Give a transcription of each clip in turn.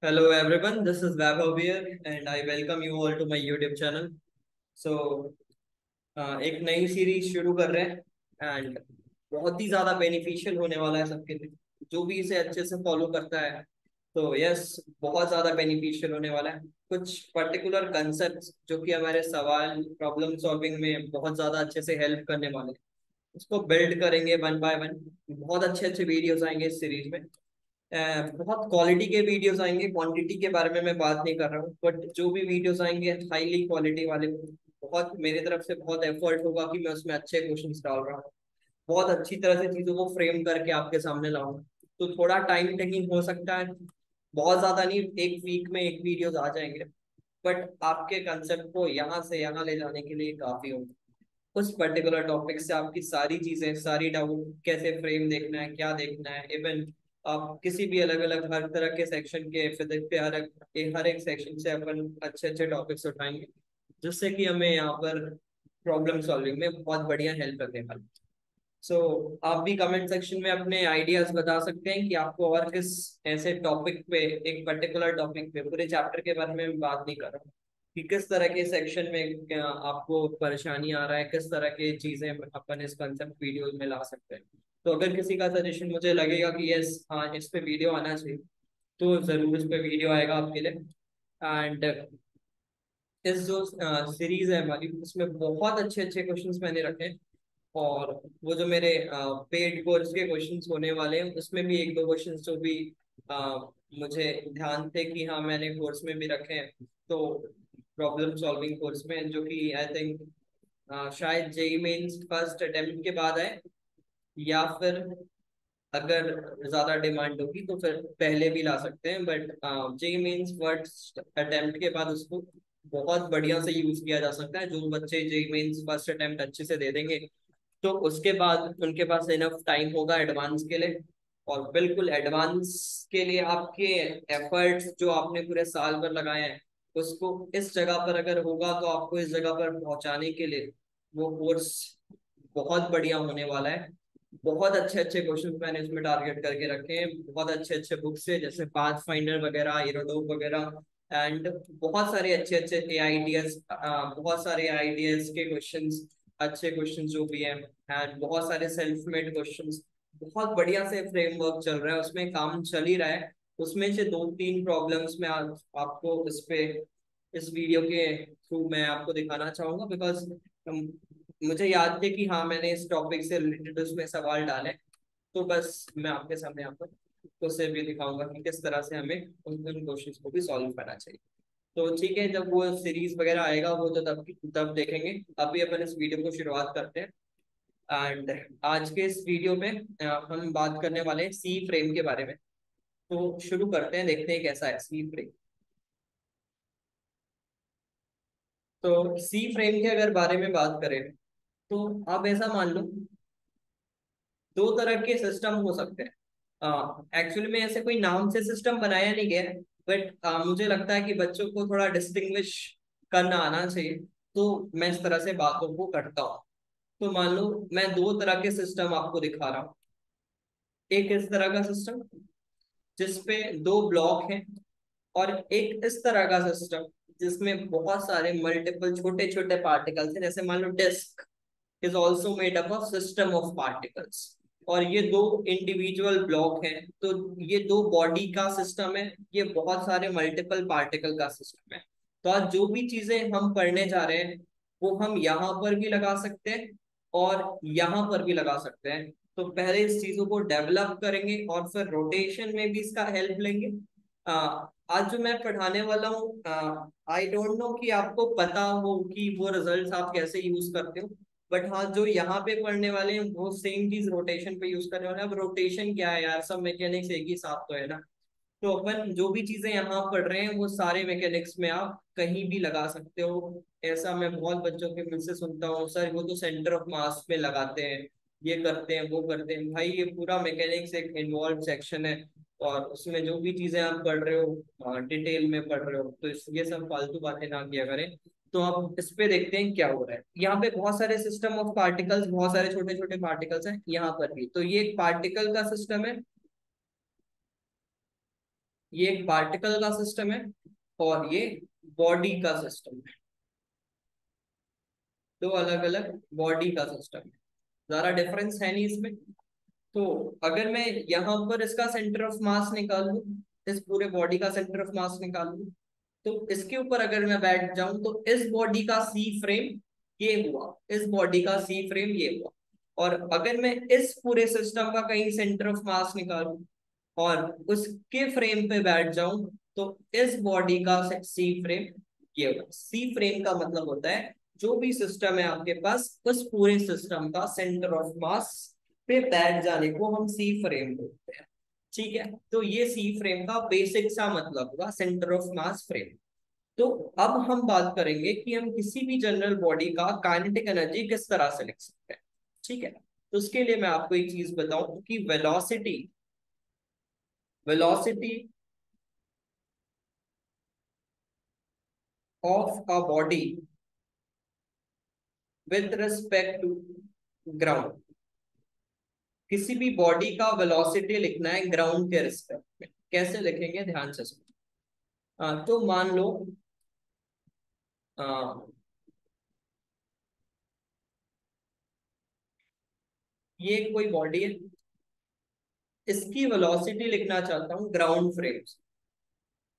Hello everyone, this is Vaibhav here and I welcome you all to my YouTube channel. So एक नई series शुरू कर रहे हैं एंड बहुत ही ज़्यादा बेनिफिशियल होने वाला है सबके लिए। जो भी इसे अच्छे से फॉलो करता है तो यस, बहुत ज़्यादा बेनिफिशियल होने वाला है। कुछ पर्टिकुलर कंसेप्ट जो कि हमारे सवाल प्रॉब्लम सॉल्विंग में बहुत ज़्यादा अच्छे से हेल्प करने वाले हैं, उसको बिल्ड करेंगे वन बाय वन। बहुत अच्छे अच्छे वीडियोस आएंगे इस सीरीज में। बहुत क्वालिटी के वीडियोस आएंगे, क्वांटिटी के बारे में मैं बात नहीं कर रहा हूँ, बट जो भी वीडियोस आएंगे हाईली क्वालिटी वाले। बहुत मेरी तरफ से बहुत एफर्ट होगा कि मैं उसमें अच्छे क्वेश्चंस डाल रहा हूँ, बहुत अच्छी तरह से चीजों को फ्रेम करके आपके सामने लाऊंगा। तो थोड़ा टाइम टेकिंग हो सकता है, बहुत ज्यादा नहीं, एक वीक में एक वीडियोस आ जाएंगे, बट आपके कंसेप्ट को यहाँ से यहाँ ले जाने के लिए काफी होगा। उस पर्टिकुलर टॉपिक से आपकी सारी चीजें, सारी डाउट, कैसे फ्रेम देखना है, क्या देखना है, इवन आप किसी भी अलग अलग हर तरह के सेक्शन के फिजिक्स के हर एक सेक्शन से अपन अच्छे अच्छे टॉपिक्स उठाएंगे, जिससे कि हमें यहाँ पर प्रॉब्लम सॉल्विंग में बहुत बढ़िया हेल्प करने वाला। सो आप भी कमेंट सेक्शन में अपने आइडियाज बता सकते हैं कि आपको और किस ऐसे टॉपिक पे, एक पर्टिकुलर टॉपिक पे, पूरे चैप्टर के बारे में मैं बात नहीं कर रहा हूँ, कि किस तरह के सेक्शन में आपको परेशानी आ रहा है, किस तरह की चीजें अपन इस कंसेप्ट वीडियो में ला सकते हैं। तो अगर किसी का सजेशन मुझे लगेगा कि यस हाँ इस पे वीडियो आना चाहिए, तो जरूर इस पे वीडियो आएगा आपके लिए। एंड इस जो सीरीज है हमारी, उसमें बहुत अच्छे अच्छे क्वेश्चंस मैंने रखे हैं। और वो जो मेरे पेड कोर्स के क्वेश्चंस होने वाले हैं, उसमें भी एक दो क्वेश्चंस जो भी अ, मुझे ध्यान थे कि हाँ मैंने कोर्स में भी रखे हैं। तो प्रॉब्लम सॉल्विंग कोर्स में, जो कि आई थिंक शायद जेई मेंस फर्स्ट अटेम्प्ट के बाद आए, या फिर अगर ज्यादा डिमांड होगी तो फिर पहले भी ला सकते हैं, but JEE Mains first attempt के बाद उसको बहुत बढ़िया से यूज किया जा सकता है। जो बच्चे जेई मेंस फर्स्ट अटेम्प्ट अच्छे से दे देंगे, तो उसके बाद उनके पास इनफ टाइम होगा एडवांस के लिए। और बिल्कुल एडवांस के लिए आपके एफर्ट्स जो आपने पूरे साल भर लगाए हैं, उसको इस जगह पर अगर होगा तो आपको इस जगह पर पहुंचाने के लिए वो कोर्स बहुत बढ़िया होने वाला है। बहुत अच्छे अच्छे क्वेश्चन मैंने इसमें टारगेट करके रखे हैं, बहुत अच्छे अच्छे बुक्स से, जैसे पाथ फाइंडर वगैरह, एरोडोप वगैरह। एंड बहुत सारे अच्छे अच्छे एआईडीएस, बहुत सारे आईडीएस के क्वेश्चंस, अच्छे क्वेश्चन जो भी हैं, एंड बहुत सारे सेल्फ मेड क्वेश्चंस। बहुत बढ़िया से फ्रेमवर्क चल रहा है, उसमें काम चल ही रहा है। उसमें से दो तीन प्रॉब्लम्स में आज आपको इस वीडियो के थ्रू मैं आपको दिखाना चाहूंगा, बिकॉज मुझे याद थे कि हाँ मैंने इस टॉपिक से रिलेटेड उसमें सवाल डाले। तो बस मैं आपके सामने यहाँ पर उसे भी दिखाऊंगा कि किस तरह से हमें उन उन क्वेश्चंस को भी सॉल्व करना चाहिए। तो ठीक है, जब वो सीरीज वगैरह आएगा वो तो तब देखेंगे। अभी अपन इस वीडियो को शुरुआत करते हैं। एंड आज के इस वीडियो में हम बात करने वाले हैं सी फ्रेम के बारे में। तो शुरू करते हैं, देखते हैं कैसा है सी फ्रेम। तो सी फ्रेम के अगर बारे में बात करें, तो आप ऐसा मान लो, दो तरह के सिस्टम हो सकते हैं। एक्चुअली में ऐसे कोई नाम से सिस्टम बनाया नहीं गया है, बट मुझे लगता है कि बच्चों को थोड़ा डिस्टिंग्विश करना आना चाहिए, तो मैं इस तरह से बातों को करता हूँ। तो मान लो मैं दो तरह के सिस्टम आपको दिखा रहा हूँ। एक इस तरह का सिस्टम जिसपे दो ब्लॉक हैं, और एक इस तरह का सिस्टम जिसमें बहुत सारे मल्टीपल छोटे छोटे पार्टिकल्स हैं। जैसे मान लो disc is also made up of system of particles, और ये दो इंडिविजुअल ब्लॉक हैं, तो ये दो बॉडी का सिस्टम है, ये बहुत सारे मल्टीपल पार्टिकल का सिस्टम है। तो आज जो भी चीजें हम पढ़ने जा रहे हैं, वो हम यहाँ पर भी लगा सकते हैं और यहाँ पर भी लगा सकते हैं। तो पहले इस चीजों को डेवलप करेंगे और फिर रोटेशन में भी इसका हेल्प लेंगे। आ, आज जो मैं पढ़ाने वाला हूँ, आई डोंट नो कि आपको पता हो कि वो रिजल्ट्स आप कैसे यूज करते हो, बट हाँ जो यहाँ पे पढ़ने वाले हैं वो सेम चीज रोटेशन पे यूज करने वाले हैं। अब रोटेशन क्या है यार, सब मैकेनिक्स एक ही साथ तो है ना। तो अपन जो भी चीजें यहाँ पढ़ रहे हैं वो सारे मैकेनिक्स में आप कहीं भी लगा सकते हो। ऐसा मैं बहुत बच्चों के मुंह से सुनता हूँ, सर वो तो सेंटर ऑफ मास में लगाते हैं, ये करते हैं वो करते हैं। भाई ये पूरा मैकेनिक्स एक इन्वॉल्व सेक्शन है, और उसमें जो भी चीजें आप पढ़ रहे हो डिटेल में पढ़ रहे हो, तो ये सब फालतू बातें ना किया करें। तो अब इस पे देखते हैं क्या हो रहा है। यहाँ पे बहुत सारे सिस्टम ऑफ पार्टिकल्स, बहुत सारे छोटे छोटे पार्टिकल्स हैं यहाँ पर भी। तो ये एक पार्टिकल का सिस्टम है, ये एक पार्टिकल का सिस्टम है और ये बॉडी का सिस्टम है, दो अलग अलग बॉडी का सिस्टम है। ज्यादा डिफरेंस है नहीं इसमें। तो अगर मैं यहाँ पर इसका सेंटर ऑफ मास निकाल लूं, इस पूरे बॉडी का सेंटर ऑफ मास निकाल लूं, तो इसके ऊपर अगर मैं बैठ जाऊं तो इस बॉडी का सी फ्रेम ये हुआ, इस बॉडी का सी फ्रेम ये हुआ। और अगर मैं इस पूरे सिस्टम का कहीं सेंटर ऑफ मास निकालूं और उसके फ्रेम पे बैठ जाऊं तो इस बॉडी का सी फ्रेम ये होगा। सी फ्रेम का मतलब होता है जो भी सिस्टम है आपके पास, उस पूरे सिस्टम का सेंटर ऑफ मास पे बैठ जाने को हम सी फ्रेम बोलते हैं। ठीक है, तो ये सी फ्रेम का बेसिक सा मतलब हुआ सेंटर ऑफ मास फ्रेम। तो अब हम बात करेंगे कि हम किसी भी जनरल बॉडी का काइनेटिक एनर्जी किस तरह से लिख सकते हैं। ठीक है, तो उसके लिए मैं आपको एक चीज बताऊं कि velocity velocity of a body with respect to ground, किसी भी बॉडी का वेलोसिटी लिखना है ग्राउंड के रिस्पेक्ट में। कैसे लिखेंगे, ध्यान से सुनो। तो मान लो आ, ये कोई बॉडी है, इसकी वेलोसिटी लिखना चाहता हूँ ग्राउंड फ्रेम से।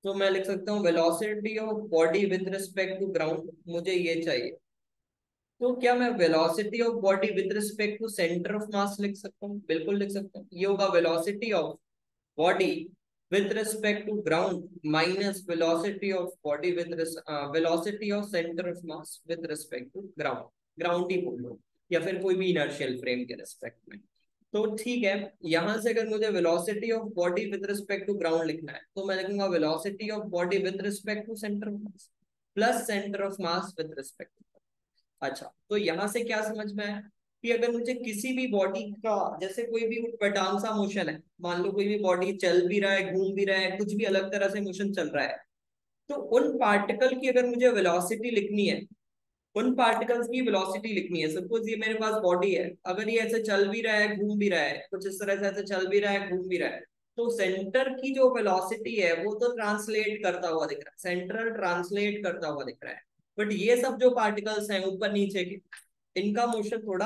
तो मैं लिख सकता हूँ velocity of body with respect to ground, मुझे ये चाहिए। तो क्या मैं velocity of body with respect to centre of mass लिख सकता हूँ? बिल्कुल लिख सकता हूँ। ये होगा velocity of body with respect to ground minus velocity of body with velocity of centre of mass with respect to ground. Ground ही बोल लो या फिर कोई भी इनर्शियल फ्रेम के रिस्पेक्ट में। तो ठीक है, यहां से अगर मुझे velocity of body with respect to ground लिखना है तो मैं लिखूंगा velocity of body with respect to centre of mass plus centre of mass with respect. अच्छा, तो यहां से क्या समझ में आया कि अगर मुझे किसी भी बॉडी का, जैसे कोई भी उठपटांग सा मोशन है, मान लो कोई भी बॉडी चल भी रहा है, घूम भी रहा है, कुछ भी अलग तरह से मोशन चल रहा है, तो उन पार्टिकल की अगर मुझे वेलोसिटी लिखनी है, उन पार्टिकल्स की वेलोसिटी लिखनी है। सपोज ये मेरे पास बॉडी है, अगर ये ऐसे चल भी रहा है, घूम भी रहा है, कुछ इस तरह से ऐसे चल भी रहा है, घूम भी रहा है, तो सेंटर की जो वेलोसिटी है वो तो ट्रांसलेट करता हुआ दिख रहा है, सेंट्रल ट्रांसलेट करता हुआ दिख रहा है। बट ये सब जो पार्टिकल्स हैं ऊपर नीचे के, इनका मोशन थोड़ा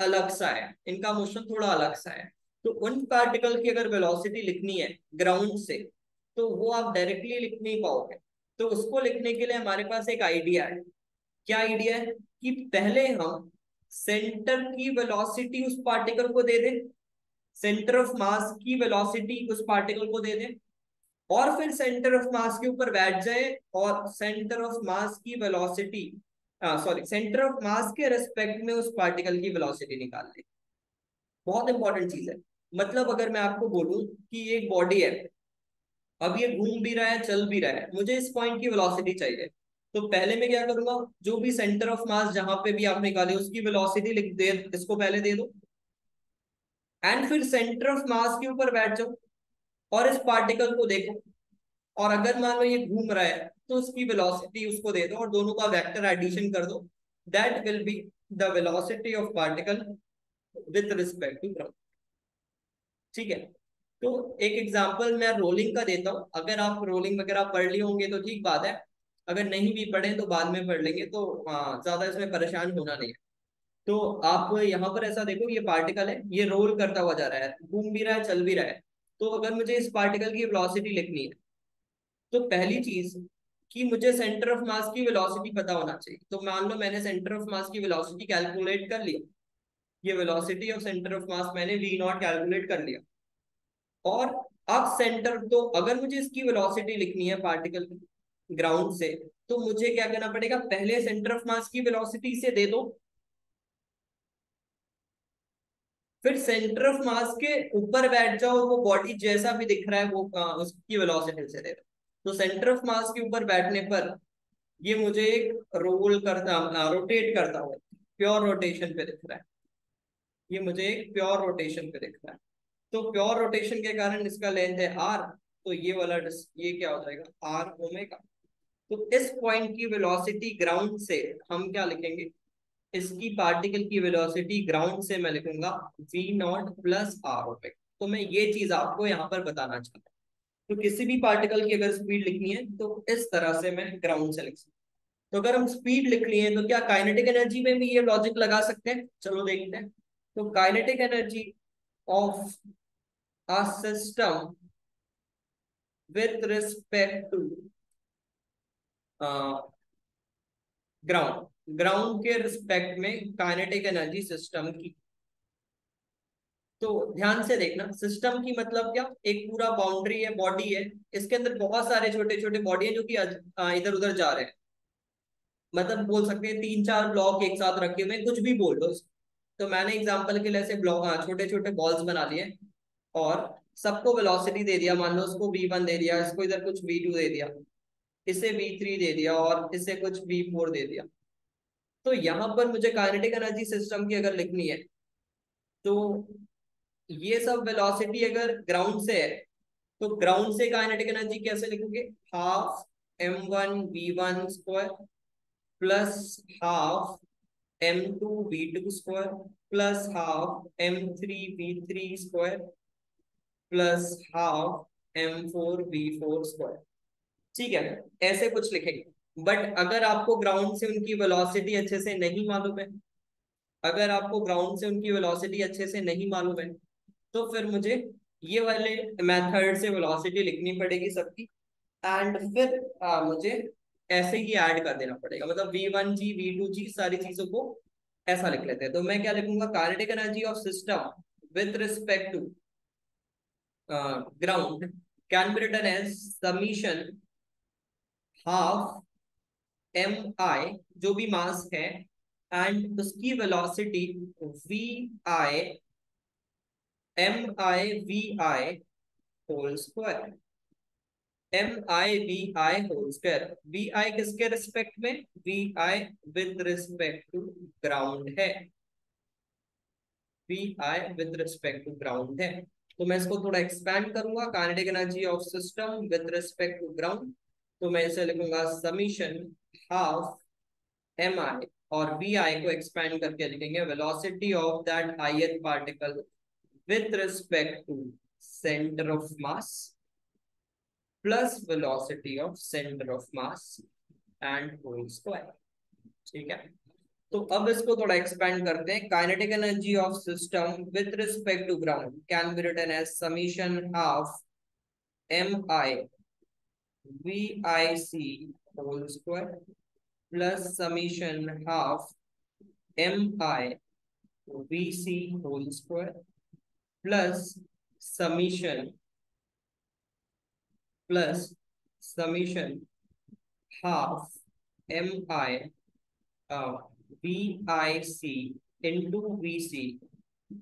अलग सा है, इनका मोशन थोड़ा अलग सा है। तो उन पार्टिकल की अगर वेलोसिटी लिखनी है ग्राउंड से, तो वो आप डायरेक्टली लिख नहीं पाओगे। तो उसको लिखने के लिए हमारे पास एक आइडिया है। क्या आइडिया है कि पहले हम सेंटर की वेलोसिटी उस पार्टिकल को दे दें, सेंटर ऑफ मास की वेलोसिटी उस पार्टिकल को दे दें, और फिर सेंटर ऑफ मास के ऊपर बैठ जाए और सेंटर ऑफ मास की velocity, sorry, centre of mass के रेस्पेक्ट में उस पार्टिकल की वेलोसिटी निकाल ले। बहुत इंपॉर्टेंट चीज है। मतलब अगर मैं आपको बोलूं कि ये एक बॉडी है, अब ये घूम भी रहा है, चल भी रहा है, मुझे इस पॉइंट की वेलोसिटी चाहिए, तो पहले मैं क्या करूंगा, जो भी सेंटर ऑफ मास जहां पे भी आप निकाले उसकी वेलोसिटी लिख दे, इसको पहले दे दो, एंड फिर सेंटर ऑफ मास के ऊपर बैठ जाओ और इस पार्टिकल को देखो। और अगर मान लो ये घूम रहा है तो उसकी वेलोसिटी उसको दे दो और दोनों का वेक्टर एडिशन कर दो। That will be the velocity of particle with respect to ground. ठीक है, तो एक एग्जांपल मैं रोलिंग का देता हूँ। अगर आप रोलिंग वगैरह पढ़ लिए होंगे तो ठीक बात है, अगर नहीं भी पढ़े तो बाद में पढ़ लेंगे, तो ज्यादा इसमें परेशान होना नहीं है। तो आप यहाँ पर ऐसा देखो, ये पार्टिकल है, ये रोल करता हुआ जा रहा है, घूम भी रहा है, चल भी रहा है। तो अगर मुझे इस पार्टिकल की वेलोसिटी लिखनी है, तो पहली चीज कि मुझे सेंटर ऑफ मास की वेलोसिटी पता होना चाहिए। तो मान लो मैंने सेंटर ऑफ मास की वेलोसिटी कैलकुलेट कर लिया, ये वेलोसिटी ऑफ सेंटर ऑफ मास मैंने वी नॉट कैलकुलेट कर लिया। और अब सेंटर, तो अगर मुझे इसकी वेलोसिटी लिखनी है पार्टिकल की ग्राउंड से, तो मुझे क्या करना पड़ेगा, पहले सेंटर ऑफ मास की वेलोसिटी से दे दो, फिर सेंटर ऑफ मास के ऊपर बैठ जाओ, वो बॉडी जैसा भी दिख रहा है वो उसकी वेलोसिटी से दे दो। तो सेंटर ऑफ मास के ऊपर बैठने पर ये मुझे एक रोल करता, रोटेट करता हुआ प्योर रोटेशन पे दिख रहा है, ये मुझे एक प्योर रोटेशन पे दिख रहा है। तो प्योर रोटेशन के कारण इसका लेंथ है आर, तो ये वाला ये क्या हो जाएगा, आर ओमेगा। तो इस पॉइंट की वेलोसिटी ग्राउंड से हम क्या लिखेंगे, इसकी पार्टिकल की वेलोसिटी ग्राउंड से मैं लिखूंगा V naught plus R omega. तो मैं ये चीज आपको यहाँ पर बताना चाहता हूँ। तो किसी भी पार्टिकल की अगर स्पीड लिखनी है तो इस तरह से मैं ग्राउंड से लिख सकता हूँ। तो अगर हम स्पीड लिख लिए तो क्या काइनेटिक एनर्जी में भी ये लॉजिक लगा सकते हैं? चलो देखते हैं। तो kinetic energy of a system with respect to ground, ground के रिस्पेक्ट में काइनेटिक एनर्जी सिस्टम की। तो ध्यान से देखना, सिस्टम की मतलब क्या, एक पूरा बाउंड्री है, बॉडी है, इसके अंदर बहुत सारे छोटे छोटे बॉडी है जो कि इधर उधर जा रहे हैं। मतलब बोल सकते हैं 3-4 ब्लॉक एक साथ रखे हुए हैं, कुछ भी बोल दो। तो मैंने एग्जांपल के लिए ऐसे ब्लॉक छोटे छोटे बॉल्स बना लिए और सबको वेलोसिटी दे दिया। मान लो उसको v1 दे दिया, इसको इधर कुछ v2 दे दिया, इसे v3 दे दिया और इसे कुछ v4 दे दिया। तो यहाँ पर मुझे काइनेटिक एनर्जी सिस्टम की अगर लिखनी है तो ये सब वेलोसिटी अगर ग्राउंड से है तो ग्राउंड से काइनेटिक एनर्जी कैसे लिखोगे? Half m1v1 square plus half m2v2 square plus half m3v3 square plus half m4v4 square. ठीक है, ऐसे कुछ लिखेंगे। बट अगर आपको ग्राउंड से उनकी वेलोसिटी अच्छे से नहीं मालूम है, अगर आपको ग्राउंड से उनकी वेलोसिटी अच्छे से नहीं मालूम है तो फिर मुझे ये वाले मेथड से वेलोसिटी लिखनी पड़ेगी सबकी। एंड फिर मुझे ऐसे ही ऐड कर देना पड़ेगा, मतलब v1g v2g सारी चीजों को ऐसा लिख लेते हैं। तो मैं क्या लिखूंगा? Kinetic energy of system with respect to ground can be written as summation half M i, जो भी मास है, एंड उसकी velocity v i m I we i whole square. M I we i whole square, v i किसके respect में? V i with respect to ground है, v i with respect to ground है। तो मैं इसको थोड़ा expand करूंगा, kinetic energy of system with respect to ground. तो मैं इसे लिखूंगा समीशन हाफ एम आई, और वी आई को एक्सपैंड करके लिखेंगे velocity of that ith particle with respect to centre of mass plus velocity of centre of mass and whole square. ठीक है, तो अब इसको थोड़ा एक्सपेंड करते हैं। Kinetic energy of system with respect to ground can be written as summation half M I we I C whole square plus summation half M I V C whole square plus summation plus summation half M I we I C into V C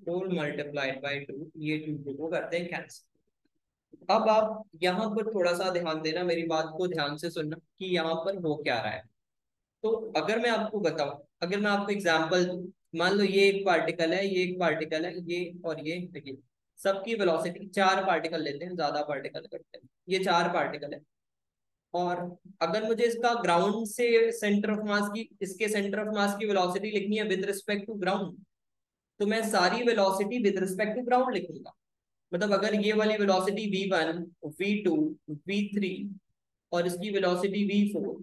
whole multiplied by 2। ये 2 को करते हैं cancel. अब आप यहाँ पर थोड़ा सा ध्यान देना, मेरी बात को ध्यान से सुनना कि यहाँ पर हो क्या रहा है। तो अगर मैं आपको बताऊं, अगर मैं आपको एग्जांपल दूं, मान लो ये एक पार्टिकल है, ये एक पार्टिकल है, ये सबकी वेलोसिटी, 4 पार्टिकल लेते हैं, ज्यादा पार्टिकल करते हैं, ये 4 पार्टिकल है। और अगर मुझे इसका ग्राउंड से सेंटर ऑफ मास की, इसके सेंटर ऑफ मास की वेलोसिटी लिखनी है विद रिस्पेक्ट टू ग्राउंड, तो मैं सारी velocity with respect to ground लिखूंगा। मतलब अगर ये वाली वेलोसिटी v1 v2 v3 और इसकी वेलोसिटी v4,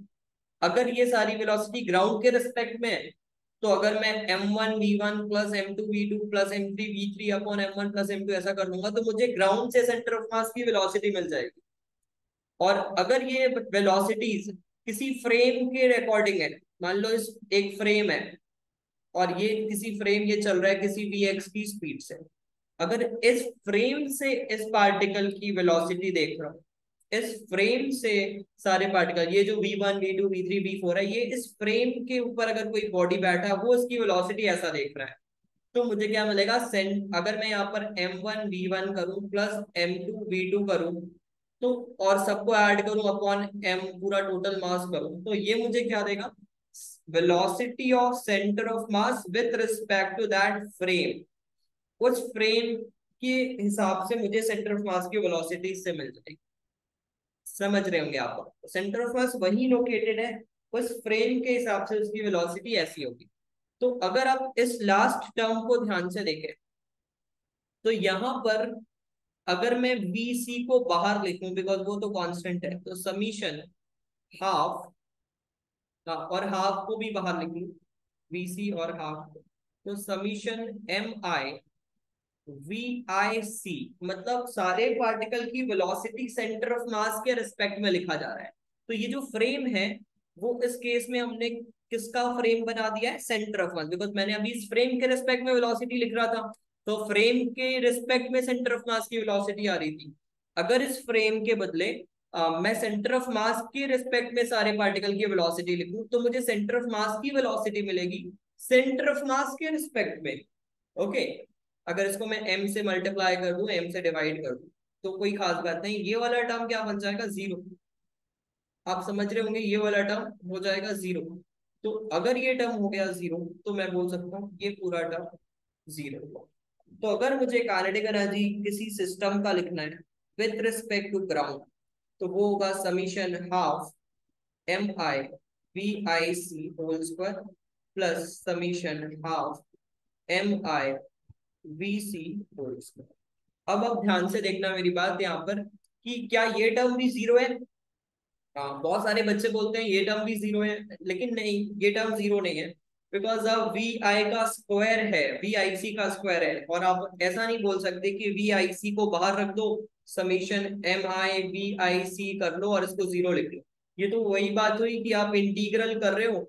अगर ये सारी वेलोसिटी ग्राउंड के रिस्पेक्ट में है, तो अगर मैं m1 v1 plus m2 v2 plus m3 v3 upon m1 plus m2 ऐसा कर लूंगा तो मुझे ग्राउंड से सेंटर ऑफ मास की वेलोसिटी मिल जाएगी। और अगर ये वेलोसिटीज किसी फ्रेम के अकॉर्डिंग है, मान लो इस एक फ्रेम है और ये किसी फ्रेम, ये चल रहा है किसी vx की स्पीड से, अगर इस फ्रेम से इस पार्टिकल की वेलोसिटी देख रहा हूँ, इस फ्रेम से सारे पार्टिकल, ये जो v1 v2 v3 v4 है, ये इस फ्रेम के ऊपर अगर कोई बॉडी बैठा है वो इसकी वेलोसिटी ऐसा देख रहा है, तो मुझे क्या मिलेगा? सेंट, अगर मैं यहाँ पर m1 v1 करूं प्लस m2 v2 करूं, तो और सबको ऐड करूं अपॉन m पूरा टोटल मास करूं, तो ये मुझे क्या देगा? Velocity of centre of mass with respect to that frame. उस फ्रेम के हिसाब से मुझे सेंटर ऑफ मास की वेलोसिटी से मिल जाएगी। समझ रहे होंगे आप, सेंटर ऑफ मास वही लोकेटेड है, उस फ्रेम के हिसाब से उसकी वेलोसिटी ऐसी होगी। तो अगर आप इस लास्ट टर्म को ध्यान से देखें तो यहां पर अगर मैं VC को बाहर लिखूं बिकॉज वो तो कांस्टेंट है, तो समीशन हाफ, और हाफ को भी बाहर लिख लूं, VC और हाफ, तो समीशन MI VIC, मतलब सारे पार्टिकल की वेलोसिटी सेंटर ऑफ मास के रिस्पेक्ट में लिखा जा रहा है। तो ये जो फ्रेम है वो इस केस में हमने किसका फ्रेम बना दिया है, सेंटर ऑफ मास, बिकॉज मैंने अभी इस फ्रेम के रिस्पेक्ट में वेलोसिटी लिख रहा था, तो फ्रेम के रिस्पेक्ट में सेंटर ऑफ मास की वेलोसिटी आ रही थी। अगर इस फ्रेम के बदले मैं सेंटर ऑफ मास के रिस्पेक्ट में सारे पार्टिकल की वेलोसिटी लिखूं, तो मुझे सेंटर ऑफ मास की वेलोसिटी मिलेगी सेंटर ऑफ मास के रिस्पेक्ट में। ओके, अगर इसको मैं m से मल्टीप्लाई कर दूं, m से डिवाइड कर दूं, तो कोई खास बात नहीं, ये वाला टर्म क्या बन जाएगा, जीरो। आप समझ रहे होंगे, ये वाला टर्म हो जाएगा जीरो। तो अगर ये टर्म हो गया जीरो, तो मैं बोल सकता हूँ ये पूरा टर्म जीरो। तो अगर मुझे काइनेटिक एनर्जी किसी सिस्टम का लिखना है विथ रिस्पेक्ट टू ग्राउंड, तो वो होगा summation half MI VIC whole square plus summation half MI VC whole square. अब आप ध्यान से देखना मेरी बात यहाँ पर, कि क्या ये टर्म भी जीरो है। हाँ, बहुत सारे बच्चे बोलते हैं ये टर्म भी जीरो है, लेकिन नहीं, ये टर्म जीरो नहीं है, बिकॉज अब VI का स्क्वायर है, VIC का स्क्वायर है, और आप ऐसा नहीं बोल सकते कि VIC को बाहर रख दो, समीशन MI VIC कर लो और इसको जीरो लिख लो। ये तो वही बात हुई कि आप इंटीग्रल कर रहे हो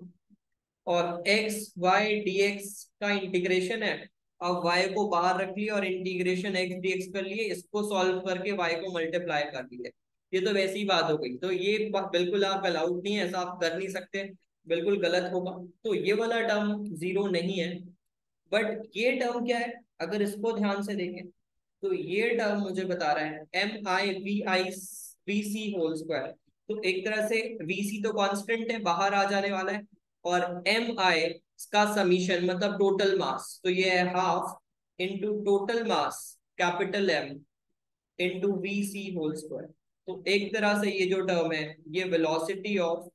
और एक्स वाई डीएक्स का इंटीग्रेशन है, अब y को बाहर रख लिया और इंटीग्रेशन x dx कर लिए, इसको सॉल्व करके y को मल्टीप्लाई कर दिया। ये तो वैसी बात हो गई, तो ये बिल्कुल आप अलाउड नहीं है, ऐसा आप कर नहीं सकते, बिल्कुल गलत होगा। तो ये वाला टर्म जीरो नहीं है, बट ये टर्म क्या है, अगर इसको ध्यान से देखें, तो ये टर्म मुझे बता रहा है MI VI VC whole square. तो एक तरह से VC तो कांस्टेंट है, बाहर आ जाने वाला है, और MI का समीशन मतलब टोटल मास, तो ये है half into total mass capital M into VC whole square. तो एक तरह से ये जो टर्म है, ये वेलोसिटी ऑफ,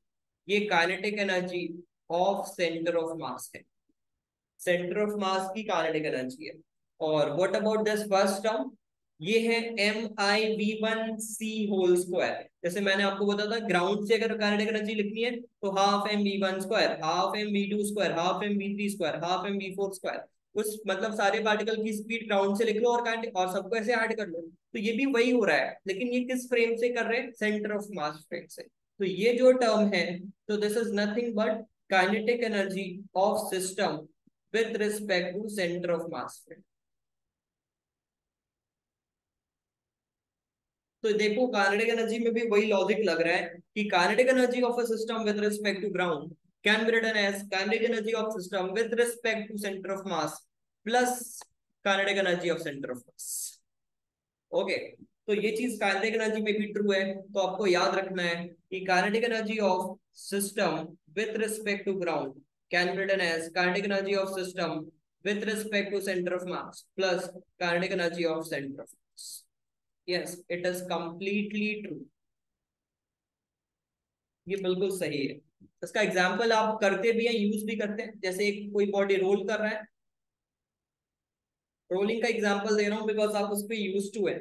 ये kinetic energy of centre of mass है, सेंटर ऑफ मास की काइनेटिक एनर्जी है। और what about this first term, ये है MI V1C होल स्क्वायर। जैसे मैंने आपको बताया था, ग्राउंड से अगर काइनेटिक एनर्जी लिखनी है तो half M V1 square, half M V2 square, half M V3 square, half M V4 square. उस मतलब सारे पार्टिकल की स्पीड ग्राउंड से लिख लो और और सबको ऐसे ऐड कर लो। तो ये भी वही हो रहा है, लेकिन ये किस फ्रेम से कर रहे हैं, सेंटर ऑफ मास फ्रेम से। तो ये जो टर्म है, तो this is nothing but kinetic energy of system with respect to center of mass। तो देखो काइनेटिक एनर्जी में भी वही लॉजिक लग रहा है कि kinetic energy of a system with respect to ground can be written as kinetic energy of system with respect to centre of mass plus kinetic energy of centre of mass. Okay, तो ये चीज kinetic energy में भी true है, तो आपको याद रखना है कि kinetic energy of system with respect to ground can be written as kinetic energy of system with respect to center of mass plus kinetic energy of center of mass। Yes, it is completely true। ये बिल्कुल सही है। इसका example आप करते भी हैं, use भी करते हैं, जैसे एक कोई बॉडी रोल कर रहा है, रोलिंग का एग्जाम्पल दे रहा हूँ बिकॉज आप उस पर यूज टू है,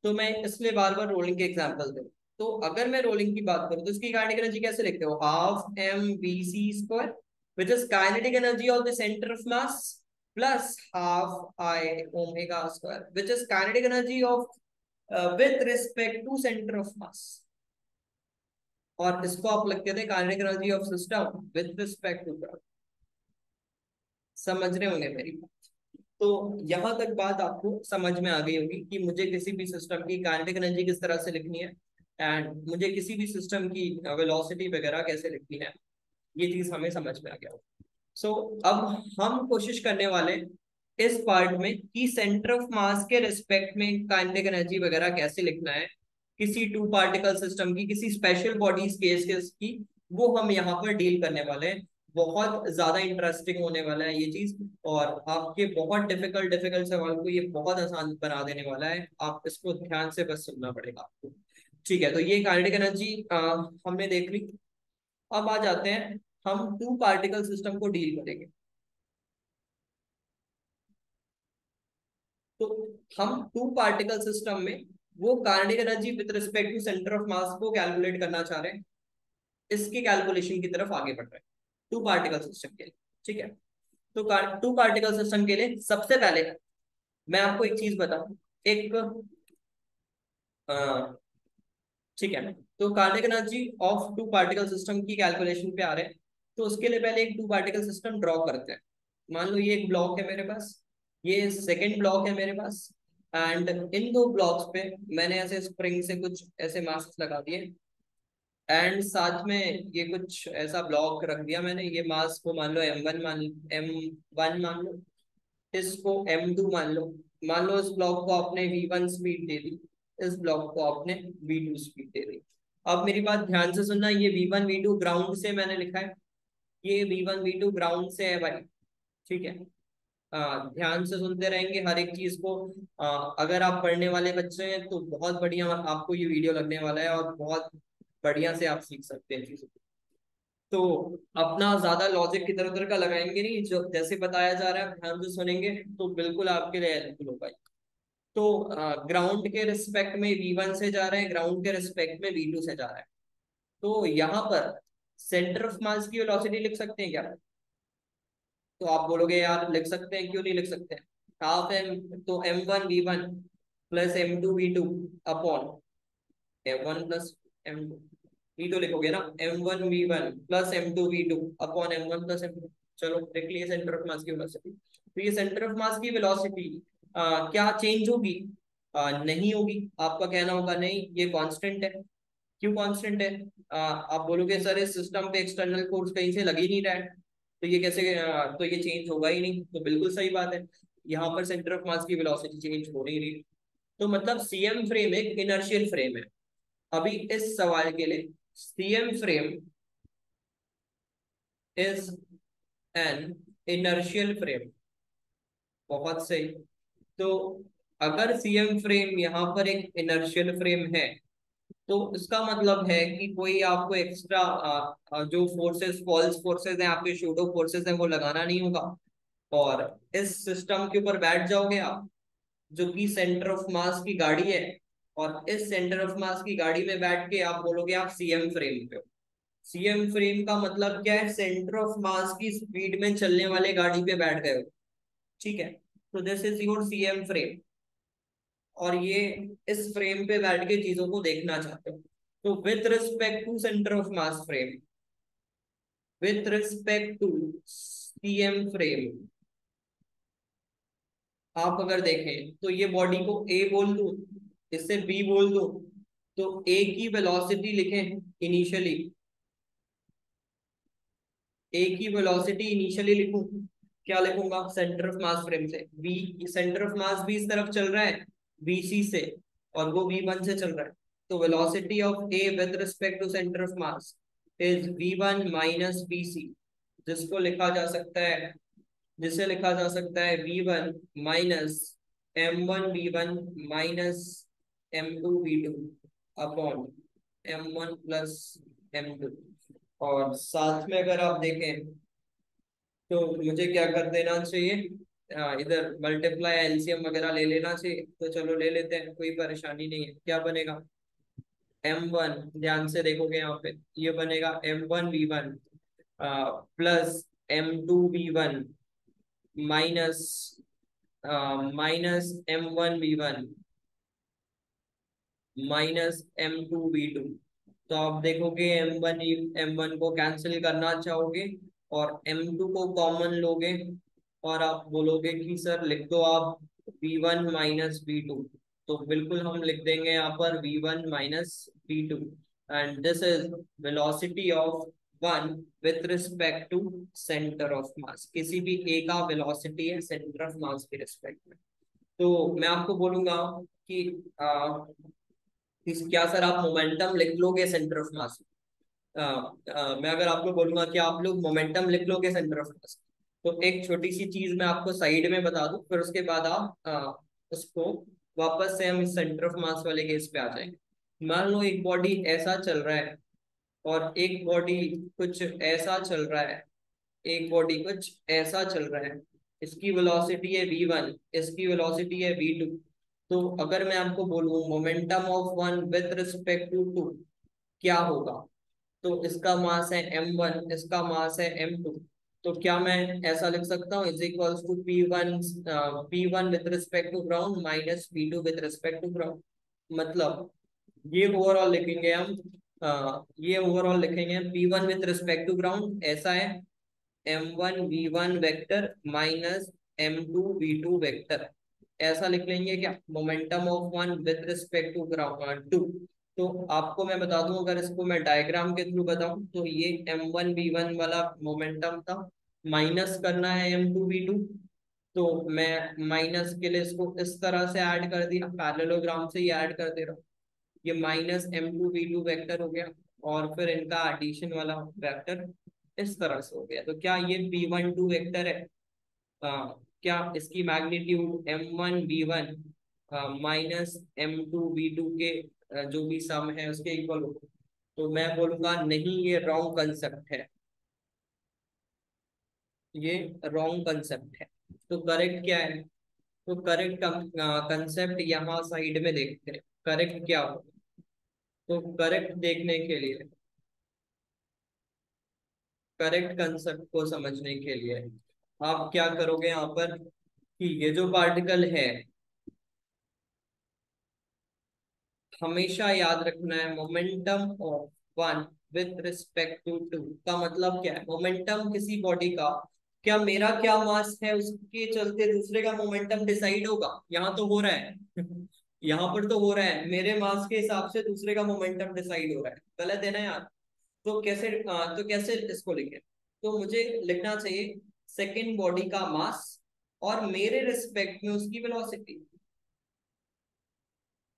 तो मैं इसलिए बार बार रोलिंग के एग्जाम्पल दे। तो अगर मैं रोलिंग की बात करूँ तो इसकी काइनेटिक एनर्जी कैसे लिखते हो, half MVC square which is kinetic energy of the centre of mass plus half I omega square which is kinetic energy of with respect to centre of mass. और इसको आप लिखते थे kinetic energy of system with respect to ground. समझ रहे होंगे मेरी बात। तो यहां तक बात आपको समझ में आ गई होगी कि मुझे किसी भी सिस्टम की काइनेटिक एनर्जी किस तरह से लिखनी है, एंड मुझे किसी भी सिस्टम की वेलोसिटी वगैरह कैसे लिखनी है, ये चीज हमें समझ में आ गया। सो अब हम कोशिश करने वाले इस पार्ट में कि सेंटर ऑफ मास के रिस्पेक्ट में काइनेटिक एनर्जी वगैरह कैसे लिखना है किसी टू पार्टिकल सिस्टम की, किसी स्पेशल बॉडीज केसेस की, वो हम यहाँ पर डील करने वाले हैं। बहुत ज्यादा इंटरेस्टिंग होने वाला है ये चीज, और आपके बहुत डिफिकल्ट डिफिकल्ट सवाल को ये बहुत आसान बना देने वाला है, आप इसको ध्यान से बस सुनना पड़ेगा आपको। ठीक है, तो ये काइनेटिक एनर्जी हमने देख ली। अब आ जाते हैं, हम टू पार्टिकल सिस्टम को डील करेंगे। तो हम टू पार्टिकल सिस्टम में वो kinetic energy with respect to centre of mass को कैलकुलेट करना चाह रहे हैं, इसकी कैलकुलेशन की तरफ आगे बढ़ रहे हैं टू पार्टिकल सिस्टम के लिए। ठीक है, तो टू पार्टिकल सिस्टम के लिए सबसे पहले मैं आपको एक चीज बताऊं, एक ठीक है, तो kinetic energy of two particle system की कैलकुलेशन पे आ रहे हैं। तो उसके लिए पहले एक टू पार्टिकल सिस्टम ड्रॉ करते हैं। मान लो ये एक ब्लॉक है मेरे पास, ये सेकंड ब्लॉक है मेरे पास, एंड इन दो ब्लॉक्स पे मैंने ऐसे स्प्रिंग से कुछ ऐसे मास लगा दिए, एंड साथ में ये कुछ ऐसा ब्लॉक रख दिया मैंने, ये मास को मान लो M1 मान लो, इसको M2 मान लो इस ब्लॉक को आपने V1 स्पीड दे दी, इस ब्लॉक को आपने V2 स्पीड दे दी। अब मेरी बात ध्यान से सुनना, ये V1 V2 ग्राउंड से मैंने लिखा है, ये V1 V2 ग्राउंड से है भाई। ठीक है, ध्यान से सुनते रहेंगे हर एक चीज को। अगर आप पढ़ने वाले बच्चे हैं तो बहुत बढ़िया आपको ये वीडियो लगने वाला है, और बहुत बढ़िया से आप सीख सकते हैं चीजों को। तो अपना ज्यादा लॉजिक इधर उधर का लगाएंगे नहीं, जो जैसे बताया जा रहा है ध्यान से सुनेंगे तो बिल्कुल आपके लिए हेल्पफुल होगा। तो ग्राउंड के रिस्पेक्ट में V1 से जा रहे हैं, ग्राउंड के रिस्पेक्ट में V2 से जा रहा है। तो यहाँ पर सेंटर ऑफ मास की वेलोसिटी लिख सकते हैं क्या? तो आप बोलोगे यार लिख सकते हैं, क्यों नहीं लिख सकते हैं? हाफ एम, तो M1 V1 plus M2 V2 upon M1 plus M2 V2 लिखोगे ना, M1 V1 plus M2 V2 upon M1 plus M2। चलो देख लिए सेंटर ऑफ मास की वेलोसिटी। तो ये सेंटर ऑफ मास की वेलोसिटी क्या चेंज होगी? नहीं होगी। आपका कहना होगा नहीं ये कांस्टेंट है। क्यों कांस्टेंट है? आप बोलोगे सर इस सिस्टम पे एक्सटर्नल फोर्स कहीं से लग ही नहीं रहा है, तो ये कैसे तो ये चेंज होगा ही नहीं। तो बिल्कुल सही बात है, यहाँ पर सेंटर ऑफ मास की वेलोसिटी चेंज हो नहीं रही। तो मतलब सीएम फ्रेम एक इनर्शियल फ्रेम है। अभी इस सवाल के लिए CM frame is an inertial frame. बहुत सही। तो अगर सीएम फ्रेम यहाँ पर एक इनर्शियल फ्रेम है, तो इसका मतलब है कि कोई आपको एक्स्ट्रा जो फोर्सेस फॉल्स फोर्सेस हैं, आपके शूडो फोर्सेस हैं, वो लगाना नहीं होगा, और इस सिस्टम के ऊपर बैठ जाओगे आप, जो कि सेंटर ऑफ मास की गाड़ी है। और इस सेंटर ऑफ मास की गाड़ी में बैठ के आप बोलोगे आप सीएम फ्रेम पे हो। सीएम फ्रेम का मतलब क्या है? सेंटर ऑफ मास की स्पीड में चलने वाले गाड़ी पे बैठ गए हो। ठीक है, तो this is your CM frame, और ये इस फ्रेम पे बैठ के चीजों को देखना चाहते हो। तो with respect to centre of mass frame, with respect to CM frame, आप अगर देखें तो ये बॉडी को ए बोल दूं, इससे बी बोल दूं, तो ए की वेलोसिटी लिखें इनिशियली, ए की वेलोसिटी इनिशियली लिखूं, क्या लिखूंगा? सेंटर ऑफ मास फ्रेम से बी, सेंटर ऑफ मास भी इस तरफ चल रहा है BC से, और वो V1 से चल रहा है। तो velocity of A with respect to centre of mass is V1 minus BC, जिसको लिखा जा सकता है, जिसे लिखा जा सकता है V1 minus M1 V1 minus M2 V2 upon M1 plus M2। और साथ में अगर आप देखें तो मुझे क्या कर देना चाहिए, इधर मल्टीप्लाई एलसीएम वगैरह ले लेना चाहिए। तो चलो ले लेते हैं, कोई परेशानी नहीं है। क्या बनेगा? M1, ध्यान से देखोगे यहाँ पे, ये बनेगा M1 V1 plus M2 V1 minus minus M1 V1 minus M2 V2। तो आप देखोगे M1 को कैंसिल करना चाहोगे, और M2 को कॉमन लोगे, और आप बोलोगे कि सर लिख दो आप V1 माइनस V2। तो बिल्कुल हम लिख देंगे यहाँ पर V1 minus V2, and this is velocity of one with respect to centre of mass. किसी भी ए का वेलोसिटी है सेंटर ऑफ मास के रिस्पेक्ट में। तो मैं आपको बोलूंगा कि क्या सर आप मोमेंटम लिख लोगे सेंटर ऑफ मास? मैं अगर आपको बोलूंगा कि आप लोग मोमेंटम लिख लोगे सेंटर ऑफ मास, तो एक छोटी सी चीज मैं आपको साइड में बता दूं, फिर उसके बाद आप उसको वापस से हम सेंटर ऑफ मास वाले केस पे आ जाएंगे। मान लो एक बॉडी ऐसा चल रहा है, और एक बॉडी कुछ ऐसा चल रहा है, एक बॉडी कुछ ऐसा चल रहा है। इसकी वेलोसिटी है V1, इसकी वेलोसिटी है V2। तो अगर मैं आपको बोलूं momentum of one with respect to two क्या होगा, तो इसका मास है m1, इसका मास है m2। तो क्या मैं ऐसा लिख सकता हूँ is equals to p1 with respect to ground minus p2 with respect to ground. मतलब ये ओवरऑल लिखेंगे हम, ये ओवरऑल लिखेंगे p1 with respect to ground ऐसा है m1 v1 vector minus m2 v2 vector, ऐसा लिख लेंगे क्या, momentum of one with respect to ground two. तो आपको मैं बता दूं, अगर इसको मैं डायग्राम के थ्रू बताऊं तो ये m1v1 वाला मोमेंटम था, माइनस करना है m2v2। तो मैं माइनस के लिए इसको इस तरह से ऐड कर दिया, पैरेललोग्राम से ही ऐड कर दे रहा हूँ। ये माइनस m2v2 वेक्टर हो गया, और फिर इनका एडिशन वाला वेक्टर इस तरह से हो गया। तो क्या ये p12 वेक्टर है, क्या इसकी मैग्नीट्यूड m1v1 माइनस m2v2 के जो भी सम है उसके इक्वल हो? तो मैं बोलूंगा नहीं, ये रॉन्ग कंसेप्ट है, ये रॉन्ग कंसेप्ट है। तो करेक्ट क्या है, तो करेक्ट कंसेप्ट यहाँ साइड में देखते हैं, करेक्ट क्या हो। तो करेक्ट देखने के लिए, करेक्ट कंसेप्ट को समझने के लिए आप क्या करोगे यहाँ पर कि ये जो पार्टिकल है, हमेशा याद रखना है momentum of one with respect to two का मतलब क्या है, मोमेंटम किसी बॉडी का, क्या मेरा क्या मास है उसके चलते दूसरे का मोमेंटम डिसाइड होगा? यहाँ तो हो रहा है यहाँ पर तो हो रहा है, मेरे मास के हिसाब से दूसरे का मोमेंटम डिसाइड हो रहा है, गलत है ना यार। तो कैसे इसको लिखें, तो मुझे लिखना चाहिए सेकेंड बॉडी का मास और मेरे रिस्पेक्ट में उसकी वेलोसिटी।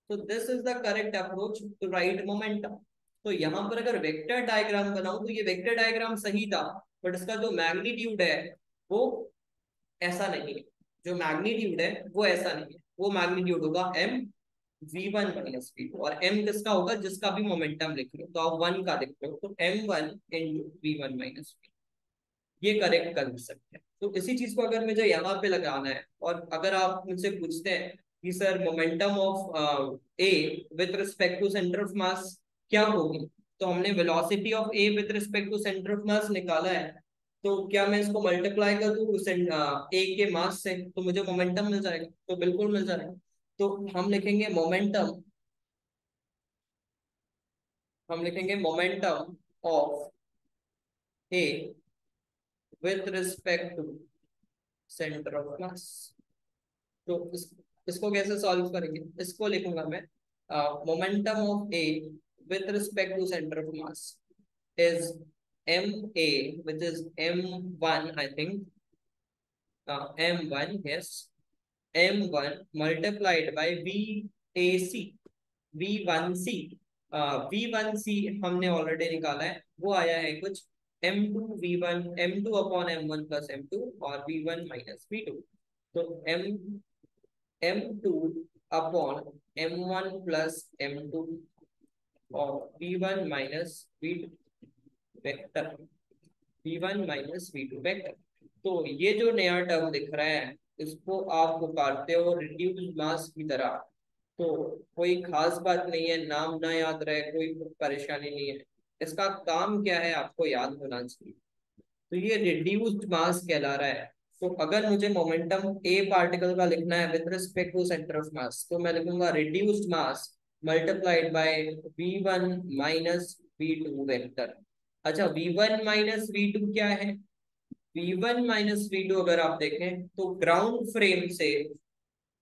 तो this is the correct approach to write momentum. तो यहाँ पर अगर वेक्टर डायग्राम बनाऊं तो ये वेक्टर डायग्राम सही था, बट इसका जो मैग्नीट्यूड है वो ऐसा नहीं है, जो मैग्नीट्यूड है वो ऐसा नहीं है, वो मैग्नीट्यूड होगा m v1 माइनस v2, और m किसका होगा, जिसका भी मोमेंटम लिख रहे हो तो आप वन का लिख रहे हो, तो m1 इंटू v1 माइनस, ये करेक्ट कर सकते हैं। तो इसी चीज को अगर मुझे यहाँ पे लगाना है, और अगर आप मुझसे पूछते हैं कि sir momentum of A with respect to centre of mass क्या होगी, तो हमने velocity of A with respect to centre of mass निकाला है, तो क्या मैं इसको मल्टीप्लाई कर दूं ए के मास से तो मुझे मोमेंटम मिल जाएगा? तो बिल्कुल मिल जाएगा। तो हम लिखेंगे मोमेंटम, हम लिखेंगे momentum of A with respect to centre of mass. तो इसको कैसे सॉल्व करेंगे, इसको लिखूंगा मैं momentum of A with respect to centre of mass is M A which is m1 I think, m1 yes, m1 multiplied by VAC, V1C। V1C हमने already निकाला है, वो आया है कुछ m2 v1 m2 upon m1 plus m2 और v1 minus v2। तो m2 upon m1 plus m2 और v1 minus v2 vector, v1 minus v2 vector. तो ये जो नया टर्म दिख रहा है इसको आप पुकारते हो रिड्यूस्ड मास की तरह। तो कोई खास बात नहीं है, नाम ना याद रहे कोई परेशानी नहीं है, इसका काम क्या है आपको याद होना चाहिए। तो ये रिड्यूस्ड मास कहला रहा है। तो अगर मुझे मोमेंटम ए पार्टिकल का लिखना है with respect to centre of mass, तो मैं लिखूंगा reduced mass multiplied by v1 minus v2 vector. अच्छा v1 माइनस v2 क्या है, v1 माइनस v2 अगर आप देखें तो ग्राउंड फ्रेम से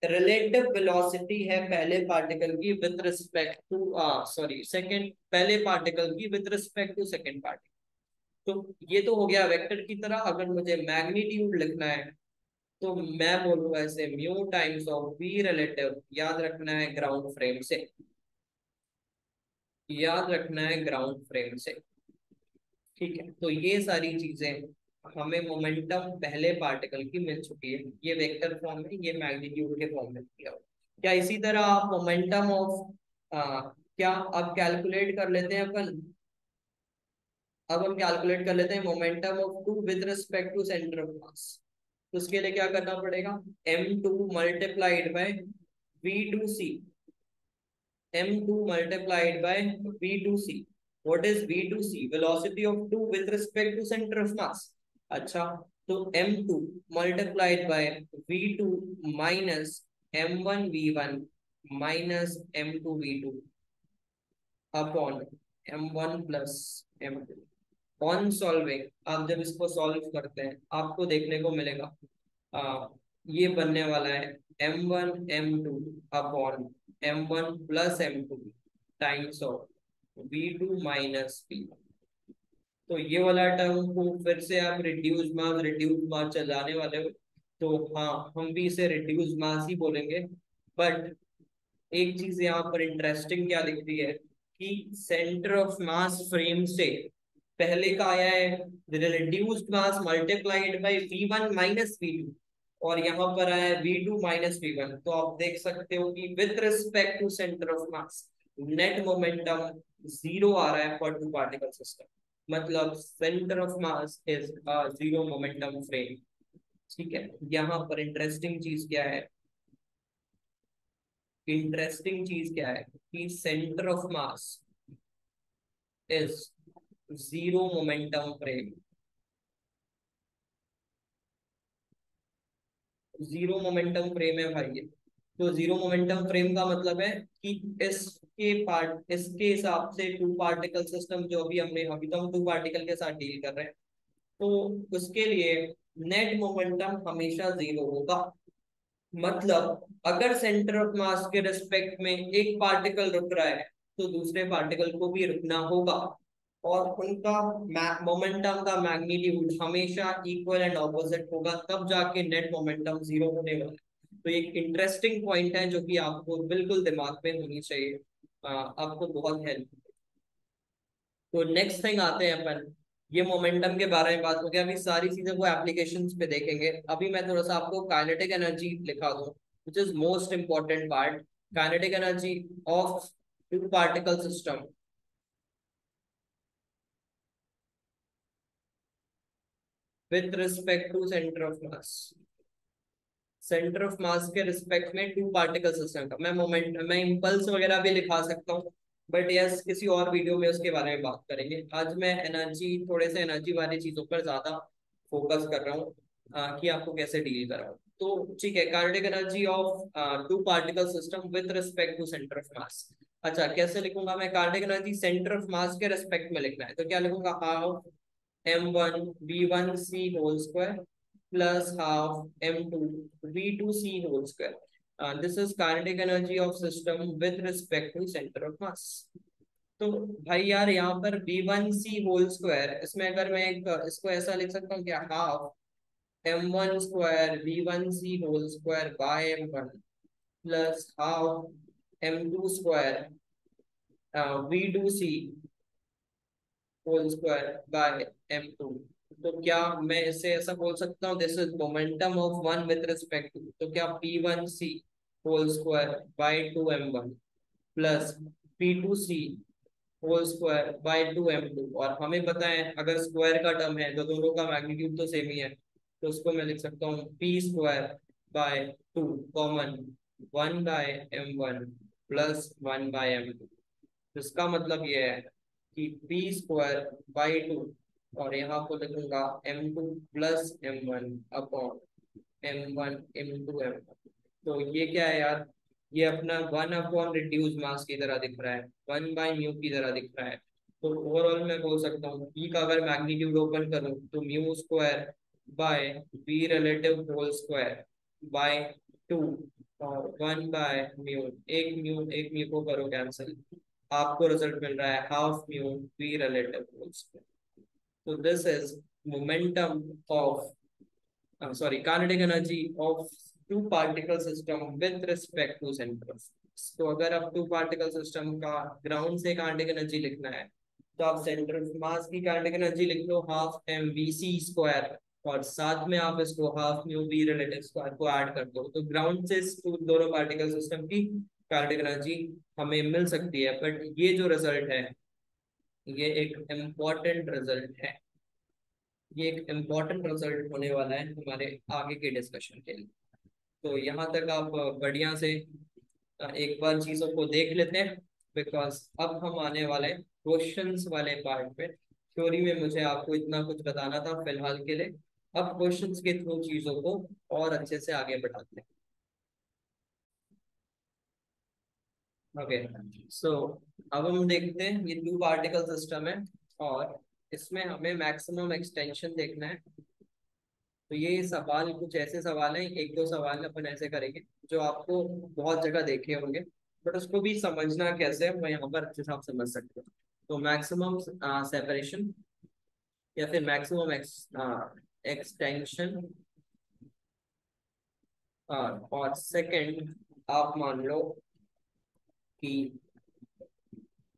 रिलेटिव वेलोसिटी है पहले पार्टिकल की with respect to sorry second, पहले पार्टिकल की with respect to second particle. तो ये तो हो गया वेक्टर की तरह। अगर मुझे मैग्नीट्यूड लिखना है तो मैं बोलूंगा इसे mu times of V relative, याद रखना है ग्राउंड फ्रेम से, याद रखना है ग्राउंड फ्रेम से। ठीक है, तो ये सारी चीजें हमें मोमेंटम पहले पार्टिकल की मिल चुकी है, ये वेक्टर फॉर्म में, ये मैग्नीट्यूड के फॉर्म में दिया हुआ। क्या इसी तरह आप मोमेंटम ऑफ क्या अब कैलकुलेट कर लेते हैं अपन, अब हम कैलकुलेट कर लेते हैं momentum of two with respect to centre of mass. तो उसके लिए क्या करना पड़ेगा, m2 multiplied by V2C, m2 multiplied by V2C. What is V2C? Velocity of 2 with respect to center of mass. अच्छा, तो m2 multiplied by V2 minus m1 V1 minus m2 V2 upon m1 plus m2. On solving, आप जब इसको solve करते हैं आपको देखने को मिलेगा ये बनने वाला है m1 m2 upon m1 plus m2 times of v2 minus v1. तो ये वाला टर्म को फिर से आप रिड्यूस मास चलाने वाले हो, तो हाँ हम भी इसे रिड्यूस मास ही बोलेंगे. बट एक चीज यहाँ पर इंटरेस्टिंग क्या दिख रही है कि सेंटर ऑफ मास फ्रेम से पहले का आया है reduced mass multiplied by v1 minus v2, और यहाँ पर आया है v2 माइनस v1. तो आप देख सकते हो कि with respect to centre of mass net momentum zero आ रहा है फॉर टू पार्टिकल सिस्टम. मतलब centre of mass is zero momentum frame. ठीक है, यहाँ पर इंटरेस्टिंग चीज क्या है कि centre of mass is zero momentum frame. Zero momentum frame है भाई ये. तो जीरो मोमेंटम फ्रेम का मतलब है कि इसके हिसाब से टू पार्टिकल सिस्टम जो अभी तो हम टू पार्टिकल के साथ डील कर रहे हैं, तो उसके लिए नेट मोमेंटम हमेशा जीरो होगा. मतलब अगर सेंटर ऑफ मास के रिस्पेक्ट में एक पार्टिकल रुक रहा है तो दूसरे पार्टिकल को भी रुकना होगा, और उनका मोमेंटम का मैग्नीट्यूड हमेशा इक्वल एंड ऑपोजिट होगा, तब जाके नेट मोमेंटम जीरो होने वाला है. तो एक इंटरेस्टिंग पॉइंट है जो कि आपको बिल्कुल दिमाग में होनी चाहिए, आपको बहुत हेल्प. तो नेक्स्ट थिंग आते हैं अपन, ये मोमेंटम के बारे में बात हो गया. अभी सारी चीजों को एप्लीकेशंस पे देखेंगे. अभी मैं थोड़ा सा आपको काइनेटिक एनर्जी लिखा दूं, which is most important part. Kinetic energy of two particle system with respect to centre of mass. Centre of mass के रिस्पेक्ट में टू पार्टिकल सिस्टम का मैं इम्पल्स वगैरह भी लिखा सकता हूँ, बट यस किसी और वीडियो में उसके बारे में बात करेंगे. आज मैं थोड़े से एनर्जी वाली चीजों पर ज्यादा फोकस कर रहा हूँ, कि आपको कैसे डील कराऊं. तो ठीक है, kinetic energy of two particle system with respect to centre of mass. अच्छा, कैसे लिखूंगा मैं kinetic energy centre of mass के रिस्पेक्ट में लिखना है, तो क्या लिखूंगा, half m1 v1c whole square plus half m2 v2c whole square. This is kinetic energy of system with respect to center of mass. तो भाई यार यहाँ पर v1c होल स्क्वायर, इसमें अगर मैं इसको ऐसा लिख सकता हूँ क्या, half m1 square v1c whole square by m1 plus half m2 square v2c whole square by m2. तो क्या मैं इसे ऐसा बोल सकता हूँ, this is momentum of one with respect to, तो क्या p1c whole square by 2m1 plus p2c whole square by 2m2. और हमें पता है अगर स्क्वायर का टर्म है तो दोनों का मैग्नीट्यूड तो सेम ही है, तो उसको मैं लिख सकता हूँ p square by 2 common 1 by m1 plus 1 by m2. इसका मतलब ये है कि p स्क्वायर बाई 2, और यहाँ को लिखूंगा m2 plus m1 upon m1 m2 m1. तो ये क्या है यार, ये अपना 1 अपॉन रिड्यूस मास की तरह दिख रहा है, 1 बाय म्यू की तरह दिख रहा है. तो ओवरऑल मैं बोल सकता हूँ p का अगर मैग्नीट्यूड ओपन करूँ तो mu square by v relative whole square by 2 और 1 बाय एक म्यू को करो कैंसिल, आपको रिजल्ट मिल रहा है half mu v relative whole square. तो this is momentum of kinetic energy of two particle system with respect to center of mass. तो अगर आप टू पार्टिकल सिस्टम का ग्राउंड से काइनेटिक एनर्जी लिखना है तो आप सेंटर ऑफ मास की काइनेटिक एनर्जी लिख लो half m v c square, और साथ में आप इसको half mu v relative square को ऐड कर दो, तो ग्राउंड से दोनों पार्टिकल सिस्टम की काइनेटिक एनर्जी हमें मिल सकती है. बट ये जो रिजल्ट है ये एक इम्पॉर्टेंट रिजल्ट है, ये एक इम्पॉर्टेंट रिजल्ट होने वाला है हमारे आगे के डिस्कशन के लिए. तो यहाँ तक आप बढ़िया से एक बार चीजों को देख लेते हैं, बिकॉज अब हम आने वाले क्वेश्चंस वाले पार्ट पे। थ्योरी में मुझे आपको इतना कुछ बताना था फिलहाल के लिए। अब क्वेश्चंस के थ्रू चीजों को और अच्छे से आगे बढ़ाते हैं। ओके, सो अब हम देखते हैं, ये टू पार्टिकल सिस्टम है और इसमें हमें मैक्सिमम एक्सटेंशन देखना है। तो ये सवाल कुछ ऐसे सवाल हैं, एक दो सवाल अपन ऐसे करेंगे जो आपको बहुत जगह देखे होंगे, बट उसको भी समझना कैसे है मैं यहाँ पर अच्छे से आप समझ सकते हो। तो मैक्सिमम सेपरेशन या फिर मैक्सिमम एक्सटेंशन, और सेकंड आप मान लो कि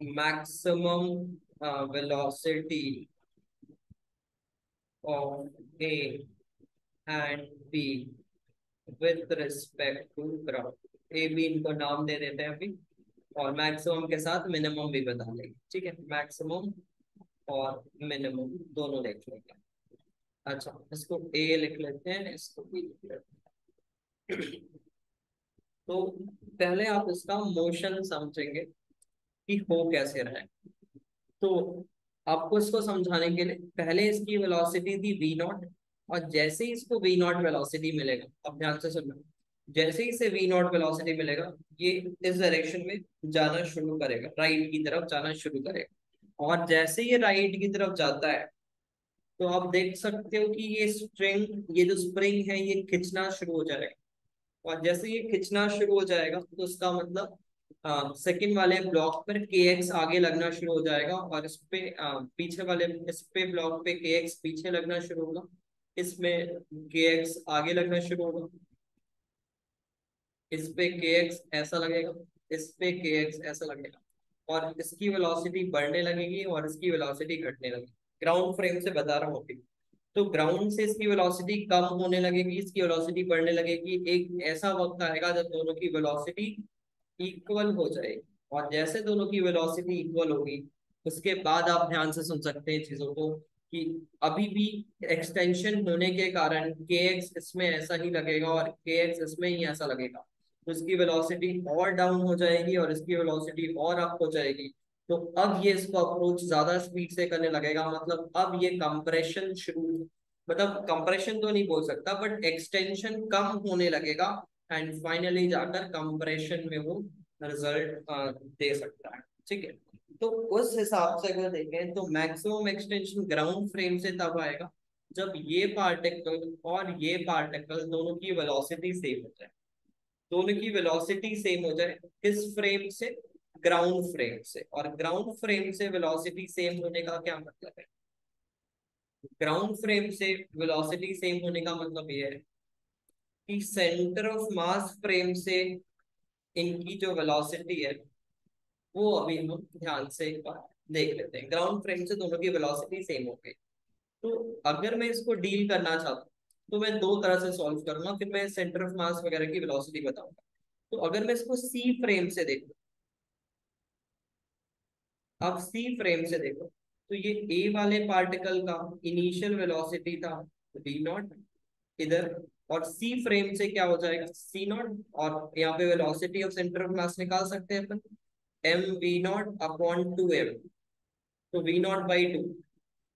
maximum velocity of A and B with respect to ground. A B इनको नाम दे देते हैं अभी, और मैक्सिमम के साथ मिनिमम भी बता देंगे। ठीक है, मैक्सिमम और मिनिमम दोनों लिख लेंगे। अच्छा, इसको ए लिख लेते हैं, इसको बी लिख लेते हैं। तो पहले आप इसका मोशन समझेंगे कि हो कैसे रहा है। तो आपको इसको समझाने के लिए पहले इसकी वेलोसिटी थी वी नॉट, और जैसे ही इसको वी नॉट वेलोसिटी मिलेगा, अब ध्यान से सुनना, जैसे ही इसे वी नॉट वेलोसिटी मिलेगा, ये इस डायरेक्शन में जाना शुरू करेगा, राइट की तरफ जाना शुरू करेगा। और जैसे ये राइट की तरफ जाता है, तो आप देख सकते हो कि ये जो स्प्रिंग है ये खिंचना शुरू हो जाएगा। और जैसे ये खिंचना शुरू हो जाएगा, तो उसका मतलब सेकंड वाले ब्लॉक पर के एक्स आगे लगना शुरू हो जाएगा, और इस पे पीछे वाले इस पे ब्लॉक पे के एक्स पीछे लगना शुरू होगा, इसमें के एक्स आगे लगना शुरू होगा, इस पे के एक्स ऐसा लगेगा, इस पे के एक्स ऐसा लगेगा, और इसकी वेलोसिटी बढ़ने लगेगी और इसकी वेलोसिटी घटने लगेगी। ग्राउंड फ्रेम से बता रहा हूँ अभी। तो ग्राउंड से इसकी वेलोसिटी कम होने लगेगी, इसकी वेलोसिटी बढ़ने लगेगी। एक ऐसा वक्त आएगा जब दोनों की वेलोसिटी इक्वल हो जाएगी, और जैसे दोनों की वेलोसिटी इक्वल होगी, उसके बाद आप ध्यान से सुन सकते हैं चीजों को, कि अभी भी एक्सटेंशन होने के कारण के एक्स इसमें ऐसा ही लगेगा और के एक्स इसमें ही ऐसा लगेगा। तो इसकी वेलोसिटी और डाउन हो जाएगी और इसकी वेलोसिटी और अप हो जाएगी। तो अब ये इसको अप्रोच ज्यादा स्पीड से करने लगेगा, मतलब अब ये कंप्रेशन शुरू, मतलब कंप्रेशन तो नहीं बोल सकता, बट एक्सटेंशन कम होने लगेगा, एंड फाइनली जाकर कंप्रेशन में वो रिजल्ट दे सकता है। ठीक है, तो उस हिसाब से अगर देखें तो मैक्सिमम एक्सटेंशन ग्राउंड फ्रेम से तब आएगा जब ये पार्टिकल और ये पार्टिकल दोनों की वेलोसिटी सेम हो जाए। दोनों की वेलोसिटी सेम हो जाए किस फ्रेम से? ग्राउंड फ्रेम से। और ग्राउंड फ्रेम से वेलोसिटी सेम होने का क्या मतलब है? ग्राउंड फ्रेम से वेलोसिटी सेम होने का मतलब ये है कि सेंटर ऑफ मास फ्रेम से इनकी जो वेलोसिटी है, वो अभी हम ध्यान से एक बार देख लेते हैं। ग्राउंड फ्रेम से दोनों की वेलोसिटी सेम हो गई, तो अगर मैं इसको डील करना चाहता हूँ तो मैं दो तरह से सॉल्व करूंगा, फिर मैं सेंटर ऑफ मास वगैरह की वेलोसिटी बताऊंगा। तो अगर मैं इसको सी फ्रेम से देखूं, अब सी फ्रेम से देखो, तो ये ए वाले पार्टिकल का इनिशियल वेलोसिटी था वी नॉट इधर, और सी फ्रेम से क्या हो जाएगा? C naught. और यहाँ पे velocity of centre of mass निकाल सकते हैं अपन, m v naught upon two m, तो वी नॉट बाई टू।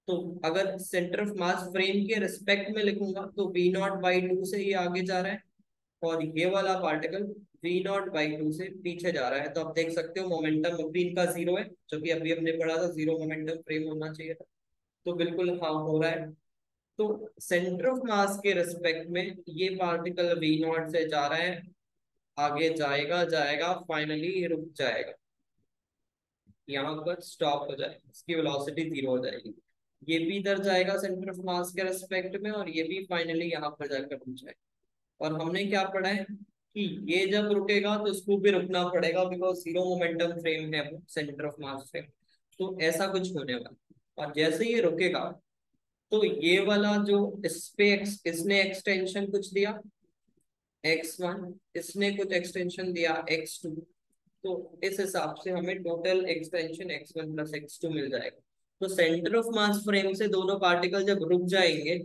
तो अगर सेंटर ऑफ मास फ्रेम के रिस्पेक्ट में लिखूंगा तो वी नॉट बाई टू से ये आगे जा रहा है, और ये वाला particle V naught by two से पीछे जा रहा है। तो आप देख सकते हो मोमेंटम अभी इनका जीरो है, जो कि अभी हमने पढ़ा था जीरो मोमेंटम फ्रेम होना चाहिए था। तो बिल्कुल हाँ हो रहा है। तो सेंटर ऑफ मास के रिस्पेक्ट में ये पार्टिकल वी नॉट से जा रहा है, आगे जाएगा जाएगा फाइनली रुक जाएगा, यहाँ पर स्टॉप हो जाएगा, इसकी वेलोसिटी जीरो हो जाएगी। ये भी इधर जाएगा सेंटर ऑफ मास के रिस्पेक्ट में, और ये भी फाइनली यहाँ पर जाकर रुक जाएगा। और हमने क्या पढ़ा है कि ये जब रुकेगा तो इसको भी रुकना पड़ेगा, बिकॉज जीरो मोमेंटम फ्रेम है वो सेंटर ऑफ मास फ्रेम। तो ऐसा कुछ होने वाला, और जैसे ये रुकेगा तो ये वाला जो इस पे इसने एक्सटेंशन कुछ दिया x1, इसने कुछ एक्सटेंशन दिया x2, तो इस हिसाब से हमें total extension x1 plus x2 मिल जाएगा। तो सेंटर ऑफ मास फ्रेम से दोनों पार्टिकल जब रुक जाएंगे,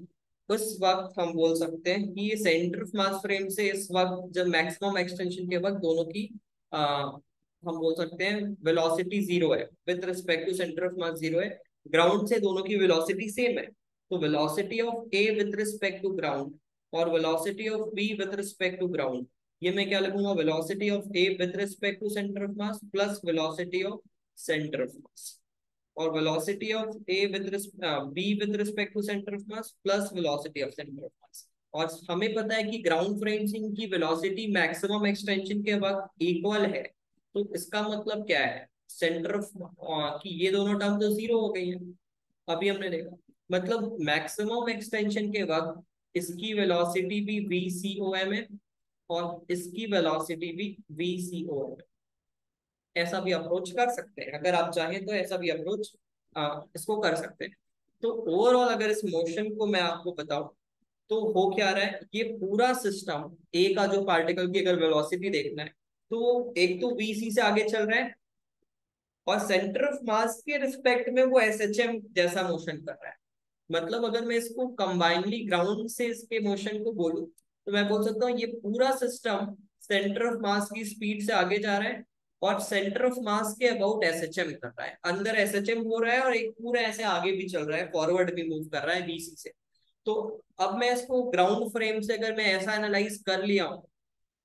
उस वक्त हम बोल सकते हैं कि ये सेंटर ऑफ मास फ्रेम से इस वक्त जब मैक्सिमम एक्सटेंशन के वक्त दोनों की हम बोल सकते हैं वेलोसिटी जीरो है with respect to centre of mass zero है, ग्राउंड से दोनों की वेलोसिटी सेम है, तो velocity of A with respect to ground और velocity of B with respect to ground, ये मैं क्या लिखूंगा, velocity of A with respect to centre of mass plus velocity of centre of mass, और velocity of A with B with respect to centre of mass plus velocity of centre of mass. और हमें पता है कि ground फ्रेम्सिंग की velocity maximum extension के वक्त equal है, तो इसका मतलब क्या है, सेंटर ऑफ कि ये दोनों टर्म तो जीरो हो गई है, अभी हमने देखा, मतलब मैक्सिमम एक्सटेंशन के वक्त इसकी वेलोसिटी भी वी सी ओ एम है और इसकी वेलोसिटी भी वी सी ओ एम, ऐसा भी अप्रोच कर सकते हैं, अगर आप चाहें तो ऐसा भी अप्रोच इसको कर सकते हैं। तो ओवरऑल अगर इस मोशन को मैं आपको बताऊं तो हो क्या रहा है, ये पूरा सिस्टम ए का जो पार्टिकल की अगर वेलोसिटी देखना है तो एक तो वीसी से आगे चल रहा है और सेंटर ऑफ मास के रिस्पेक्ट में वो एसएचएम जैसा मोशन कर रहा है, मतलब अगर मैं इसको कंबाइनली ग्राउंड से इसके मोशन को बोलूं तो मैं बोल सकता हूँ ये पूरा सिस्टम सेंटर ऑफ मास की स्पीड से आगे जा रहा है और सेंटर ऑफ मास के अबाउट एसएचएम कर रहा है, अंदर एसएचएम हो रहा है और एक पूरा ऐसे आगे भी चल रहा है, फॉरवर्ड भी मूव कर रहा है बीसी से। तो अब मैं इसको ग्राउंड फ्रेम से अगर मैं ऐसा एनालाइज कर लिया हूं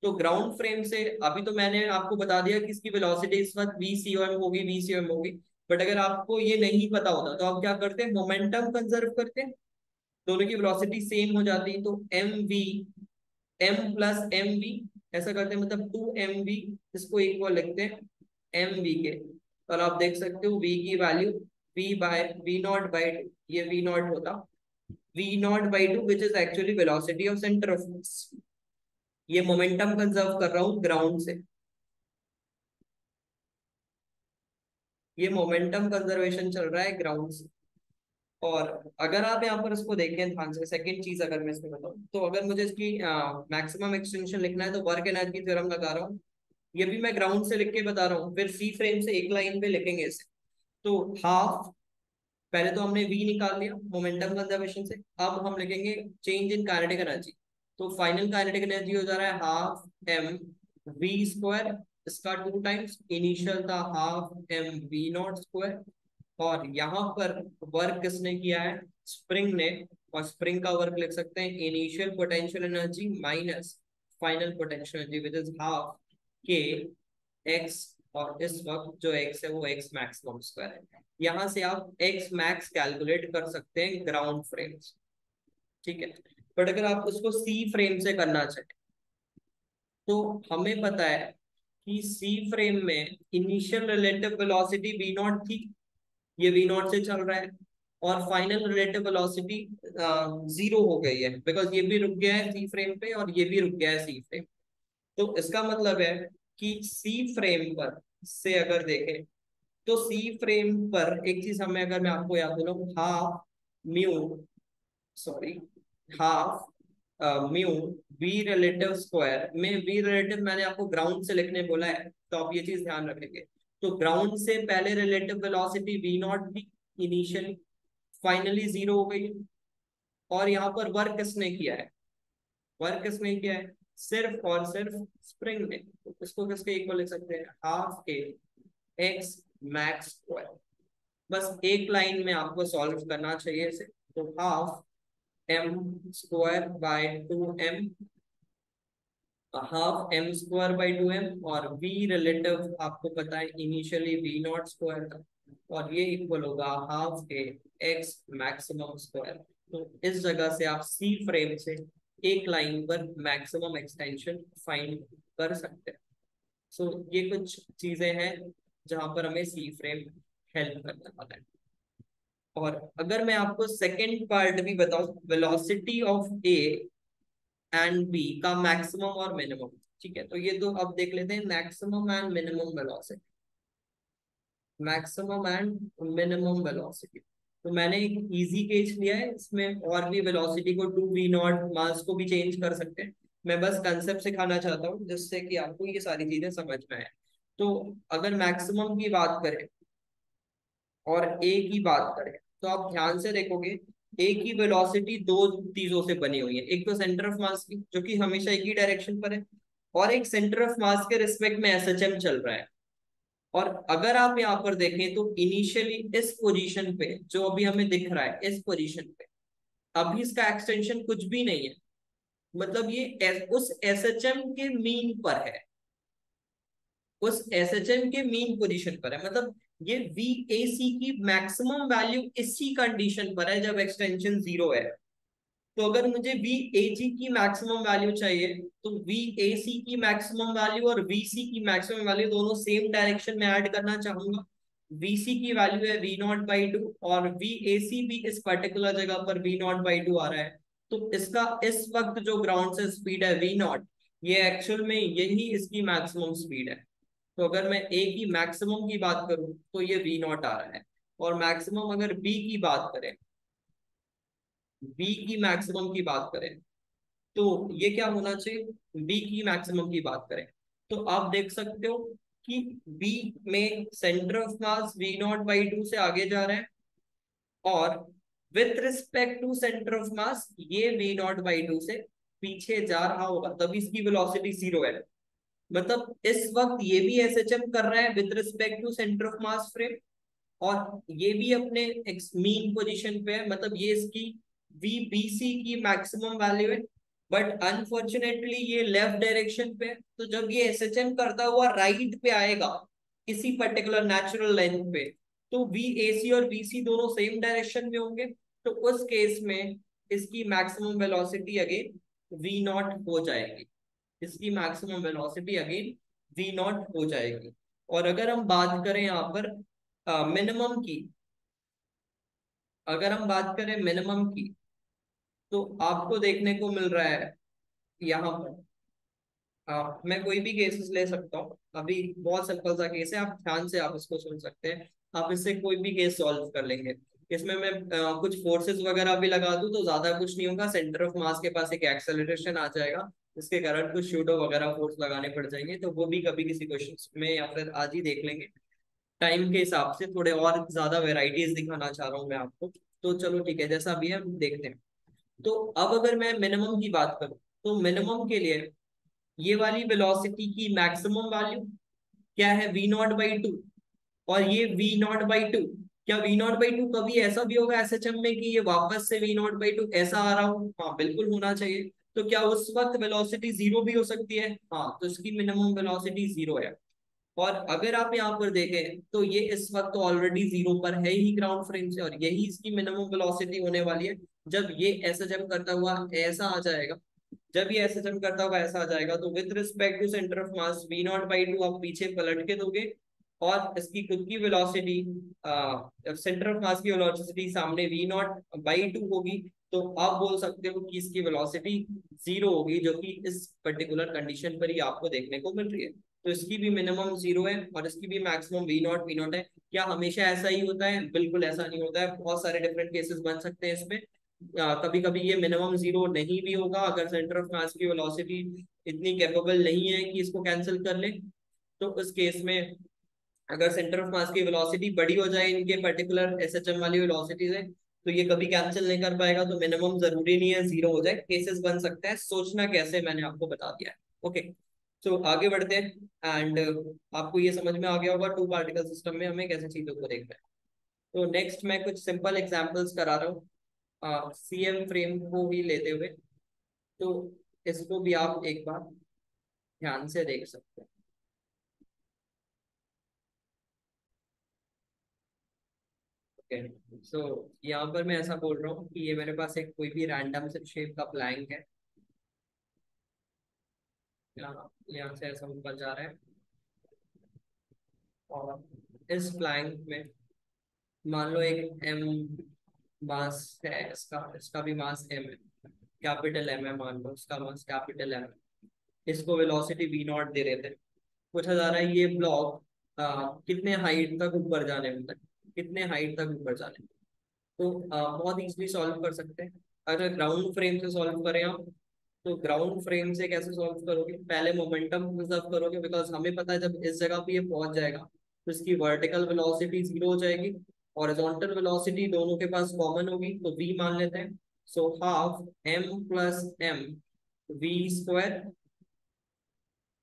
तो ग्राउंड फ्रेम से अभी तो मैंने आपको बता दिया कि इसकी वेलोसिटी इस वक्त वी सी एम होगी, वी सी एम होगी, बट अगर आपको ये नहीं पता होता तो आप क्या करते हैं, मोमेंटम कंजर्व करते हैं, दोनों की वेलोसिटी सेम हो जाती है, तो M V M plus M V ऐसा करते हैं, मतलब टू एम वी इसको इक्वल लिखते हैं एम वी के, और आप देख सकते हो वी की value v by v naught by two, ये वी नॉट होता v naught by two which is actually velocity of centre of mass, ये मोमेंटम कंजर्व कर रहा हूँ ग्राउंड से, ये मोमेंटम कंजर्वेशन चल रहा है ग्राउंड से। और अगर आप यहाँ पर इसको देखें ध्यान से, सेकंड चीज अगर मैं इसमें बताऊँ तो अगर मुझे इसकी मैक्सिमम एक्सटेंशन लिखना है तो वर्क एनर्जी थ्योरम लगा रहा हूँ, ये भी मैं ग्राउंड से लिख के बता रहा हूँ, फिर सी फ्रेम से एक लाइन पे लिखेंगे इसे, तो हाफ, पहले तो हमने वी निकाल लिया मोमेंटम कंजर्वेशन से, अब हम लिखेंगे चेंज इन काइनेटिक एनर्जी, तो फाइनल काइनेटिक एनर्जी हो जा रहा है हाफ एम वी स्क्वायर, इसका टू टाइम्स इनिशियल था half m v naught square, और यहाँ पर वर्क किसने किया है, स्प्रिंग ने, और स्प्रिंग का वर्क लिख सकते हैं initial potential energy minus final potential energy which is half के एक्स, और इस वक्त जो एक्स है वो एक्स मैक्सिमम स्क्वायर है, यहाँ से आप एक्स मैक्स कैलकुलेट कर सकते हैं ग्राउंड फ्रेम से, ठीक है। बट अगर आप उसको सी फ्रेम से करना चाहें तो हमें पता है कि सी फ्रेम में initial relative velocity v naught थी, ये वी नॉट से चल रहा है, और फाइनल रिलेटिव वेलोसिटी जीरो हो गई है बिकॉज ये भी रुक गया है सी फ्रेम पे और ये भी रुक गया है सी फ्रेम, तो इसका मतलब है कि सी फ्रेम पर से अगर देखें तो सी फ्रेम पर एक चीज हमें, अगर मैं आपको याद दिलाऊं, half mu, sorry, half mu v relative square में, वी रिलेटिव मैंने आपको ग्राउंड से लिखने बोला है तो आप ये चीज ध्यान रखेंगे, तो ग्राउंड से पहले रिलेटिव वेलोसिटी वी नॉट थी इनिशियली, फाइनली जीरो हो गई, और यहाँ पर वर्क किसने किया है, वर्क किसने किया है, सिर्फ और सिर्फ स्प्रिंग ने, तो इसको किसके इक्वल लिख सकते हैं, हाफ के एक्स मैक्स स्क्वायर, बस एक लाइन में आपको सॉल्व करना चाहिए इसे, तो half m square by two m, half m square by two m, और वी रिलेटिव आपको पता है इनिशियली वी नॉट स्क्वायर था, और ये इक्वल होगा हाफ के एक्स मैक्सिमम स्क्वायर, तो इस जगह से आप सी फ्रेम से एक लाइन पर मैक्सिमम एक्सटेंशन फाइंड कर सकते हैं। सो ये कुछ चीजें हैं जहां पर हमें सी फ्रेम हेल्प करने वाला है। और अगर मैं आपको सेकेंड पार्ट भी बताऊं, velocity of A and B का मैक्सिमम और मिनिमम, ठीक है, तो ये दो अब देख लेते हैं, maximum and minimum velocity, maximum and minimum velocity, तो मैंने एक इजी केस लिया है, इसमें और भी वेलोसिटी को टू वी नॉट मास को भी चेंज कर सकते हैं, मैं बस कंसेप्ट सिखाना चाहता हूँ जिससे कि आपको ये सारी चीजें समझ में आए। तो अगर मैक्सिमम की बात करें और ए की बात करें तो आप ध्यान से देखोगे ए की वेलोसिटी दो चीजों से बनी हुई है, एक तो सेंटर ऑफ मास की जो कि हमेशा एक ही डायरेक्शन पर है, और एक सेंटर ऑफ मास के रिस्पेक्ट में एसएचएम चल रहा है। और अगर आप यहाँ पर देखें तो इनिशियली इस पोजीशन पे जो अभी हमें दिख रहा है, इस पोजीशन पे अभी इसका एक्सटेंशन कुछ भी नहीं है, मतलब ये उस एसएचएम के मीन पर है, उस एसएचएम के मीन पोजीशन पर है। मतलब ये वीएसी की मैक्सिमम वैल्यू इसी कंडीशन पर है जब एक्सटेंशन जीरो है। तो अगर मुझे वीएजी की मैक्सिमम वैल्यू चाहिए तो वीएसी की मैक्सिमम वैल्यू और वीसी की मैक्सिमम वैल्यू दोनों सेम डायरेक्शन में ऐड करना चाहूंगा। वीसी की वैल्यू है V0/2 और वीएसी भी इस पर्टिकुलर जगह पर V0/2 आ रहा है। तो इसका इस वक्त जो ग्राउंड से स्पीड है V0, ये एक्चुअल में यही इसकी मैक्सिमम स्पीड है। तो अगर मैं ए की मैक्सिमम की बात करूं तो ये V0 आ रहा है। और मैक्सिमम अगर बी की बात करें, बी की मैक्सिमम की बात करें तो ये क्या होना चाहिए, बी की मैक्सिमम की बात करें तो आप देख सकते हो कि बी में सेंटर ऑफ मास V0/2 से आगे जा रहा है और with respect to centre of mass ये V0/2 से पीछे जा रहा होगा, तभी इसकी वेलोसिटी जीरो है। मतलब इस वक्त ये भी एसएचएम कर रहा है with respect to centre of mass frame, और ये भी अपने मीन पोजीशन पे है, मतलब ये इसकी वीबीसी की मैक्सिमम वैल्यू है। बट अनफॉर्चुनेटली ये लेफ्ट डायरेक्शन पे है, तो जब ये एसएचएम करता हुआ राइट पे आएगा किसी पर्टिकुलर नेचुरल लेंथ पे, तो वीएसी और बीसी दोनों सेम डायरेक्शन में होंगे। तो उस केस में इसकी मैक्सिमम वेलोसिटी अगेन V0 हो जाएगी, इसकी मैक्सिमम वेलोसिटी अगेन V0 हो जाएगी। और अगर हम बात करें यहाँ पर मिनिमम की, अगर हम बात करें मिनिमम की, तो आपको देखने को मिल रहा है यहाँ पर मैं कोई भी केसेस ले सकता हूँ। अभी बहुत सिंपल सा केस है, आप ध्यान से आप इसको सुन सकते हैं, आप इससे कोई भी केस सॉल्व कर लेंगे। इसमें मैं कुछ फोर्सेस वगैरह भी लगा दूं तो ज्यादा कुछ नहीं होगा, सेंटर ऑफ मास के पास एक एक्सेलरेशन आ जाएगा, इसके कारण कुछ शूडो वगैरह फोर्स लगाने पड़ जाएंगे, तो वो भी कभी किसी क्वेश्चन में या फिर आज ही देख लेंगे। टाइम के हिसाब से थोड़े और ज्यादा वेराइटीज दिखाना चाह रहा हूँ मैं आपको। तो चलो ठीक है, जैसा भी है हम देखते हैं। तो अब अगर मैं मिनिमम की बात करूँ तो मिनिमम के लिए ये वाली वेलोसिटी की मैक्सिमम वैल्यू क्या है, V0/2, और ये V0/2, क्या V0/2 कभी ऐसा भी होगा एसएचएम में कि ये वापस से V0/2 ऐसा आ रहा हो? हाँ बिल्कुल होना चाहिए। तो क्या उस वक्त वेलोसिटी जीरो भी हो सकती है? हाँ, तो इसकी मिनिमम वेलोसिटी जीरो है। और अगर आप यहाँ पर देखें तो ये इस वक्त ऑलरेडी जीरो पर है ही ग्राउंड फ्रेम से, और यही इसकी मिनिमम वेलोसिटी होने वाली है जब ये एसएचएम करता हुआ ऐसा आ जाएगा। जब ये एसएचएम करता हुआ ऐसा आ जाएगा तो with respect to centre of mass V0/2 आप पीछे पलट के दोगे, और इसकी खुद की वेलोसिटी, सेंटर ऑफ मास की वेलोसिटी सामने V0/2 होगी। तो आप बोल सकते हो कि इसकी वेलोसिटी जीरो होगी, जो कि इस पर्टिकुलर कंडीशन पर ही आपको देखने को मिल रही है। तो इसकी भी मिनिमम जीरो है और इसकी भी मैक्सिमम V0 है। क्या हमेशा ऐसा ही होता है? बिल्कुल ऐसा नहीं होता है, बहुत सारे डिफरेंट केसेस बन सकते हैं इसमें। कभी कभी ये मिनिमम जीरो नहीं भी होगा अगर सेंटर ऑफ मास की वेलोसिटी इतनी कैपेबल नहीं है कि इसको कैंसिल कर ले। तो उस केस में अगर सेंटर ऑफ मास की वेलोसिटी बड़ी हो जाए इनके पर्टिकुलर एसएचएम वाली वेलोसिटी से, तो ये कभी कैंसिल नहीं कर पाएगा। तो मिनिमम जरूरी नहीं है जीरो हो जाए, केसेस बन सकते हैं, सोचना कैसे मैंने आपको बता दिया है। ओके, तो आगे बढ़ते हैं। एंड आपको ये समझ में आ गया होगा टू पार्टिकल सिस्टम में हमें कैसे चीजों को देखना है। तो नेक्स्ट मैं कुछ सिंपल एग्जांपल्स करा रहा हूँ सीएम फ्रेम को ही लेते हुए, तो इसको भी आप एक बार ध्यान से देख सकते हैं। ओके, सो यहाँ पर मैं ऐसा बोल रहा हूँ कि ये मेरे पास एक कोई भी रैंडम से शेप का प्लैंक है, यहाँ से ऐसा ऊपर जा रहा है, और इस प्लैंक में मान लो एक एम मास है, इसका इसका भी मास एम है, कैपिटल एम है, मान लो इसका मास कैपिटल एम है। इसको वेलोसिटी V0 दे रहे थे। पूछा जा रहा है ये ब्लॉक कितने हाइट तक ऊपर जाने में, कितने हाइट तक ऊपर जाने में। तो बहुत इजीली सॉल्व कर सकते हैं। अगर ग्राउंड फ्रेम से सॉल्व करें आप, तो ग्राउंड फ्रेम से कैसे सॉल्व करोगे, पहले मोमेंटम कंजर्व करोगे, बिकॉज हमें पता है जब इस जगह पे ये पहुंच जाएगा तो इसकी वर्टिकल वेलोसिटी जीरो हो जाएगी, हॉरिजॉन्टल वेलोसिटी दोनों के पास कॉमन होगी, तो v मान लेते हैं। So half m + m v²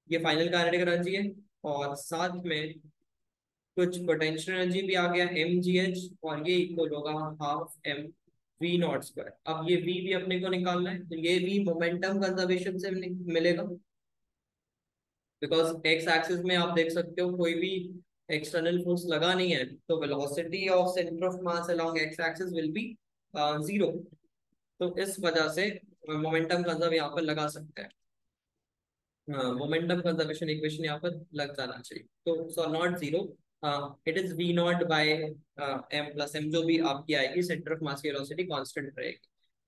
ये फाइनल काइनेटिक एनर्जी है, और साथ में कुछ पोटेंशियल एनर्जी भी आ गया mgh, और ये इक्वल होगा half m v not square. अब ये v भी अपने को निकालना है, तो ये भी मोमेंटम कंजर्वेशन से मिलेगा, बिकॉज एक्स एक्सिस में आप देख सकते हो कोई भी एक्सटर्नल फोर्स लगा नहीं है, तो velocity of centre of mass along x axis will be zero. तो इस वजह से मोमेंटम कंजर्व यहाँ पर लगा सकते हैं, मोमेंटम कंजर्वेशन इक्वेशन यहाँ पर लग जाना चाहिए। तो so not zero, it is v naught by m plus m, जो भी आपकी आएगी सेंटर ऑफ मास की वेलोसिटी कांस्टेंट रहेगी।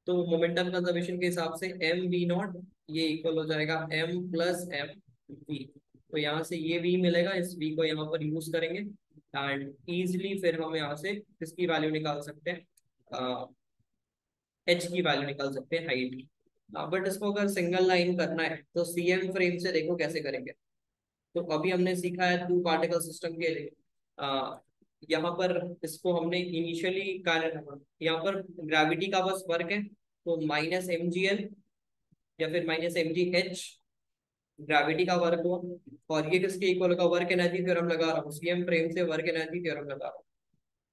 तो मोमेंटम कंजर्वेशन के हिसाब से एम वी नॉट ये इक्वल हो जाएगा एम प्लस एम वी। तो यहाँ से ये वी मिलेगा, इस वी को यहाँ पर यूज करेंगे, एंड इजिली फिर हम यहाँ से इसकी वैल्यू निकाल सकते हैं, एच की वैल्यू निकाल सकते हैं, हाइट की। बट इसको अगर सिंगल लाइन करना है तो सीएम फ्रेम से देखो कैसे करेंगे। तो अभी हमने सीखा है टू पार्टिकल सिस्टम के लिए, यहाँ पर इसको हमने इनिशियली यहाँ पर ग्रेविटी का बस वर्क है, तो माइनस एम जी एल या फिर minus m g h gravity का वर्क हुआ, और ये किसके इक्वल होगा, वर्क एनर्जी थ्योरम लगा रहा हूँ, सीएम फ्रेम से वर्क एनर्जी थ्योरम लगा रहा हूँ।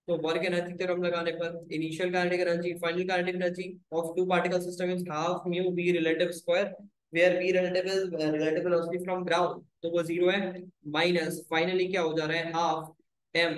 तो वर्क एनर्जी थ्योरम लगाने पर initial kinetic energy, final kinetic energy of two particle system is half mu v relative square, where v relative is relative velocity from ground, तो वो zero है, minus finally क्या हो जा रहा है हाफ m,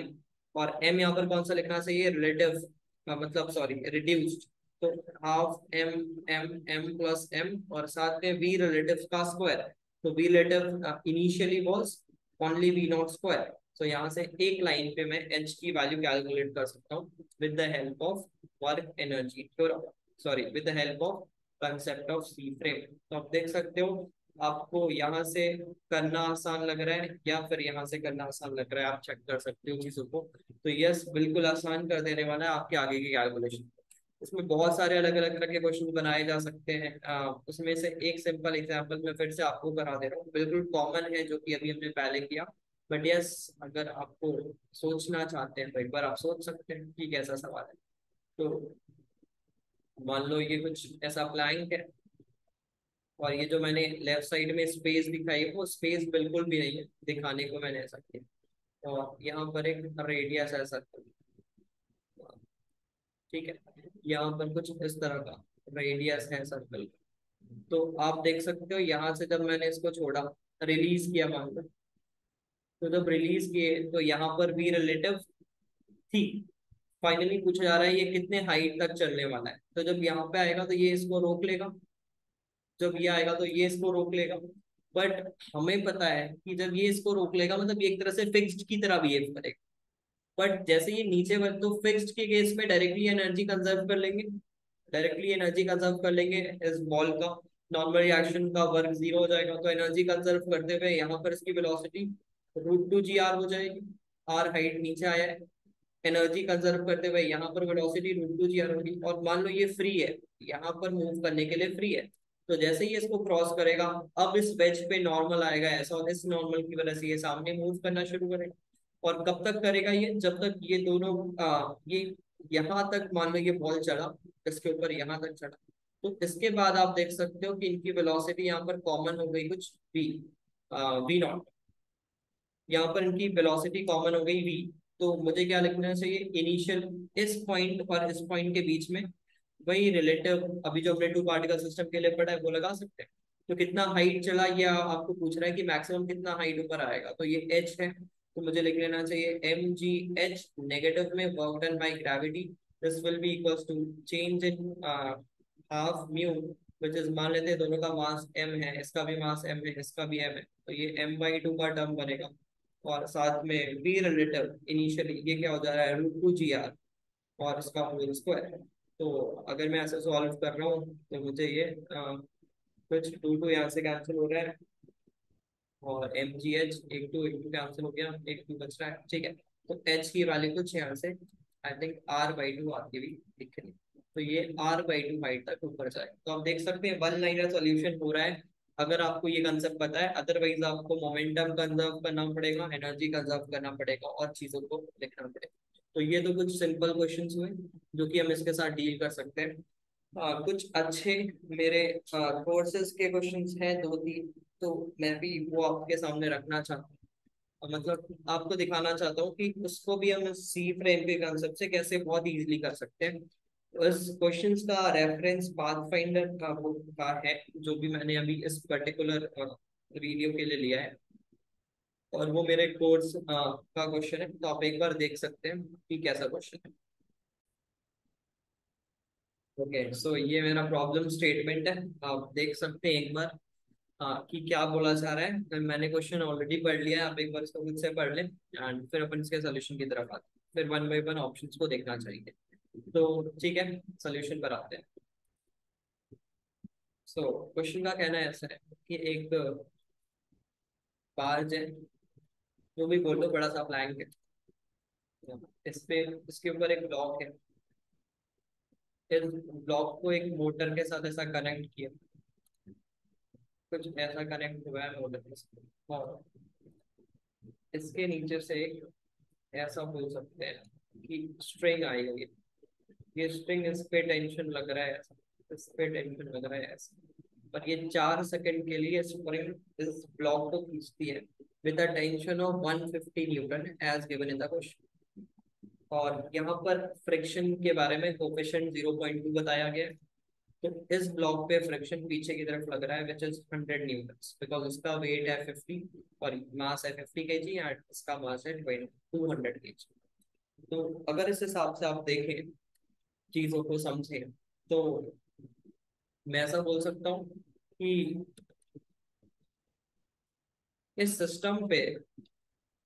और m यहाँ पर कौन सा लिखना चाहिए, रिलेटिव, मतलब सॉरी रिड्यूस्ड, तो half m m m plus m, और साथ में v रिलेटिव का स्क्वायर, तो v relative initially was only v not square. तो यहाँ से एक लाइन पे मैं एच की वैल्यू कैलकुलेट कर सकता हूँ with the help of work energy theorem, sorry with the help of concept of C frame. तो आप देख सकते हो आपको यहाँ से करना आसान लग रहा है या फिर यहाँ से करना आसान लग रहा है, आप चेक कर सकते हो चीजों को। तो यस, बिल्कुल आसान कर देने वाला है आपके आगे की कैलकुलेशन। इसमें बहुत सारे अलग अलग तरह के क्वेश्चन बनाए जा सकते हैं, उसमें से एक सिंपल एग्जांपल मैं फिर से आपको करा दे रहा हूँ, बिल्कुल कॉमन है जो कि अभी हमने पहले किया। बट यस, अगर आपको सोचना चाहते हैं तो एक बार आप सोच सकते हैं कि कैसा सवाल है। तो मान लो ये कुछ ऐसा प्लैंक है, और ये जो मैंने लेफ्ट साइड में स्पेस दिखाई है वो स्पेस बिल्कुल भी नहीं है, दिखाने को मैंने ऐसा किया, और यहाँ पर एक रेडियस ऐसा, ठीक है, यहाँ पर कुछ इस तरह का रेडियस है सर्कल। तो आप देख सकते हो यहाँ से जब मैंने इसको छोड़ा, रिलीज किया मान लो, तो जब रिलीज किए तो यहाँ पर भी रिलेटिव थी। फाइनली पूछा जा रहा है ये कितने हाइट तक चलने वाला है, तो जब यहाँ पे आएगा तो ये इसको रोक लेगा, जब ये आएगा तो ये इसको रोक लेगा। बट हमें पता है कि जब ये इसको रोक लेगा मतलब ये एक तरह से फिक्स्ड की तरह बिहेव करेगा, बट जैसे ये नीचे बढ़ तो फिक्स्ड के केस में डायरेक्टली एनर्जी कंजर्व कर लेंगे, डायरेक्टली एनर्जी कंजर्व कर लेंगे, इस बॉल का नॉर्मल रिएक्शन का वर्क जीरो हो जाएगा, तो एनर्जी कंजर्व करते हुए यहाँ पर इसकी वेलोसिटी √2 g r हो जाएगी, आर हाइट नीचे आया है, एनर्जी कंजर्व करते हुए यहाँ पर वेलोसिटी √2 g r होगी, और मान लो ये फ्री है, यहाँ पर मूव करने के लिए फ्री है। तो जैसे ही इसको क्रॉस करेगा, अब इस वेज पे नॉर्मल आएगा ऐसा, और इस नॉर्मल की वजह से ये सामने मूव करना शुरू करेगा। और कब तक करेगा ये, जब तक ये दोनों ये यहाँ तक मान लो ये बॉल चढ़ा, इसके ऊपर यहाँ तक चढ़ा, तो इसके बाद आप देख सकते हो कि इनकी वेलोसिटी यहाँ पर कॉमन हो गई कुछ v, v नॉट, यहाँ पर इनकी वेलोसिटी कॉमन हो गई v। तो मुझे क्या लिखना चाहिए, इनिशियल इस पॉइंट और इस पॉइंट के बीच में वही रिलेटिव, अभी जो हमने टू पार्टिकल सिस्टम के लिए पढ़ा है वो लगा सकते हैं। तो कितना हाइट चला, या आपको पूछ रहा है कि मैक्सिमम कितना हाइट ऊपर आएगा, तो ये h है, तो मुझे लिख लेना चाहिए mgh नेगेटिव में work done by gravity, this will be equals to change in half mu, which is मान लेते हैं दोनों का मास m है, इसका भी मास m है, इसका भी m है, तो ये m/2 का टर्म बनेगा, और साथ में v रिलेटिव इनिशियली ये क्या हो जा रहा है √2 g r, और इसका होल स्क्वायर। तो अगर मैं ऐसे सॉल्व कर रहा हूँ तो मुझे ये कुछ टू टू यहाँ से कैंसिल हो रहा है, और एम जी एच एक टू कैंसिल हो गया, एक टू बच रहा है, ठीक है। तो एच की वैल्यू कुछ यहाँ से आई थिंक r/2 आती हुई दिख रही, तो ये r/2 हाइट तक ऊपर जाए। तो आप देख सकते हैं वन लाइनर सॉल्यूशन हो रहा है अगर आपको ये कंसेप्ट पता है, अदरवाइज आपको मोमेंटम कंजर्व करना पड़ेगा, एनर्जी कंजर्व करना पड़ेगा, और चीजों को लिखना पड़ेगा। तो ये तो कुछ सिंपल क्वेश्चंस हुए जो कि हम इसके साथ डील कर सकते हैं। कुछ अच्छे मेरे कोर्सेज के क्वेश्चंस हैं दो तीन, तो मैं भी वो आपके सामने रखना चाहता हूँ, मतलब आपको दिखाना चाहता हूँ कि उसको भी हम सी फ्रेम के कंसेप्ट से कैसे बहुत इजीली कर सकते हैं। उस क्वेश्चंस का रेफरेंस पाथफाइंडर का बुक का है, जो भी मैंने अभी इस पर्टिकुलर वीडियो के लिए लिया है, और वो मेरे कोर्स का क्वेश्चन है, तो आप एक बार देख सकते हैं कि कैसा क्वेश्चन है। ओके, सो ये मेरा प्रॉब्लम स्टेटमेंट है, आप देख सकते हैं एक बार कि क्या बोला जा रहा है। मैंने क्वेश्चन ऑलरेडी पढ़ लिया है, आप एक बार इसको खुद से पढ़ लें एंड फिर अपन इसके सोल्यूशन की तरफ आते हैं, फिर वन बाय वन ऑप्शंस को देखना चाहिए। तो ठीक है, सोल्यूशन पर आते हैं। सो क्वेश्चन का कहना है ऐसा है कि एक बार है, जो भी बोलो बड़ा सा ब्लैंक है, इस पे इसके ऊपर एक ब्लॉक है, फिर ब्लॉक को एक मोटर के साथ ऐसा कनेक्ट किया, कुछ ऐसा कनेक्ट हुआ है मोटर के साथ, और इसके नीचे से एक ऐसा बोल सकते हैं कि स्ट्रिंग आई हुई है। ये स्ट्रिंग, इस पे टेंशन लग रहा है ऐसा, इस पे टेंशन लग रहा है ऐसा, और ये 4 सेकंड के लिए स्प्रिंग इस ब्लॉक को खींचती है with a tension of 150 newton as given in the question. और यहाँ पर फ्रिक्शन के बारे में कोफिशिएंट 0.2 बताया गया है। तो इस ब्लॉक पे फ्रिक्शन पीछे की तरफ लग रहा है विच इज 100 न्यूटन, बिकॉज उसका वेट है 50 और मास है 50 kg एंड इसका मास है 200 kg। तो अगर इस हिसाब से आप देखें, चीजों को समझें, तो मैं ऐसा बोल सकता हूँ कि इस सिस्टम पे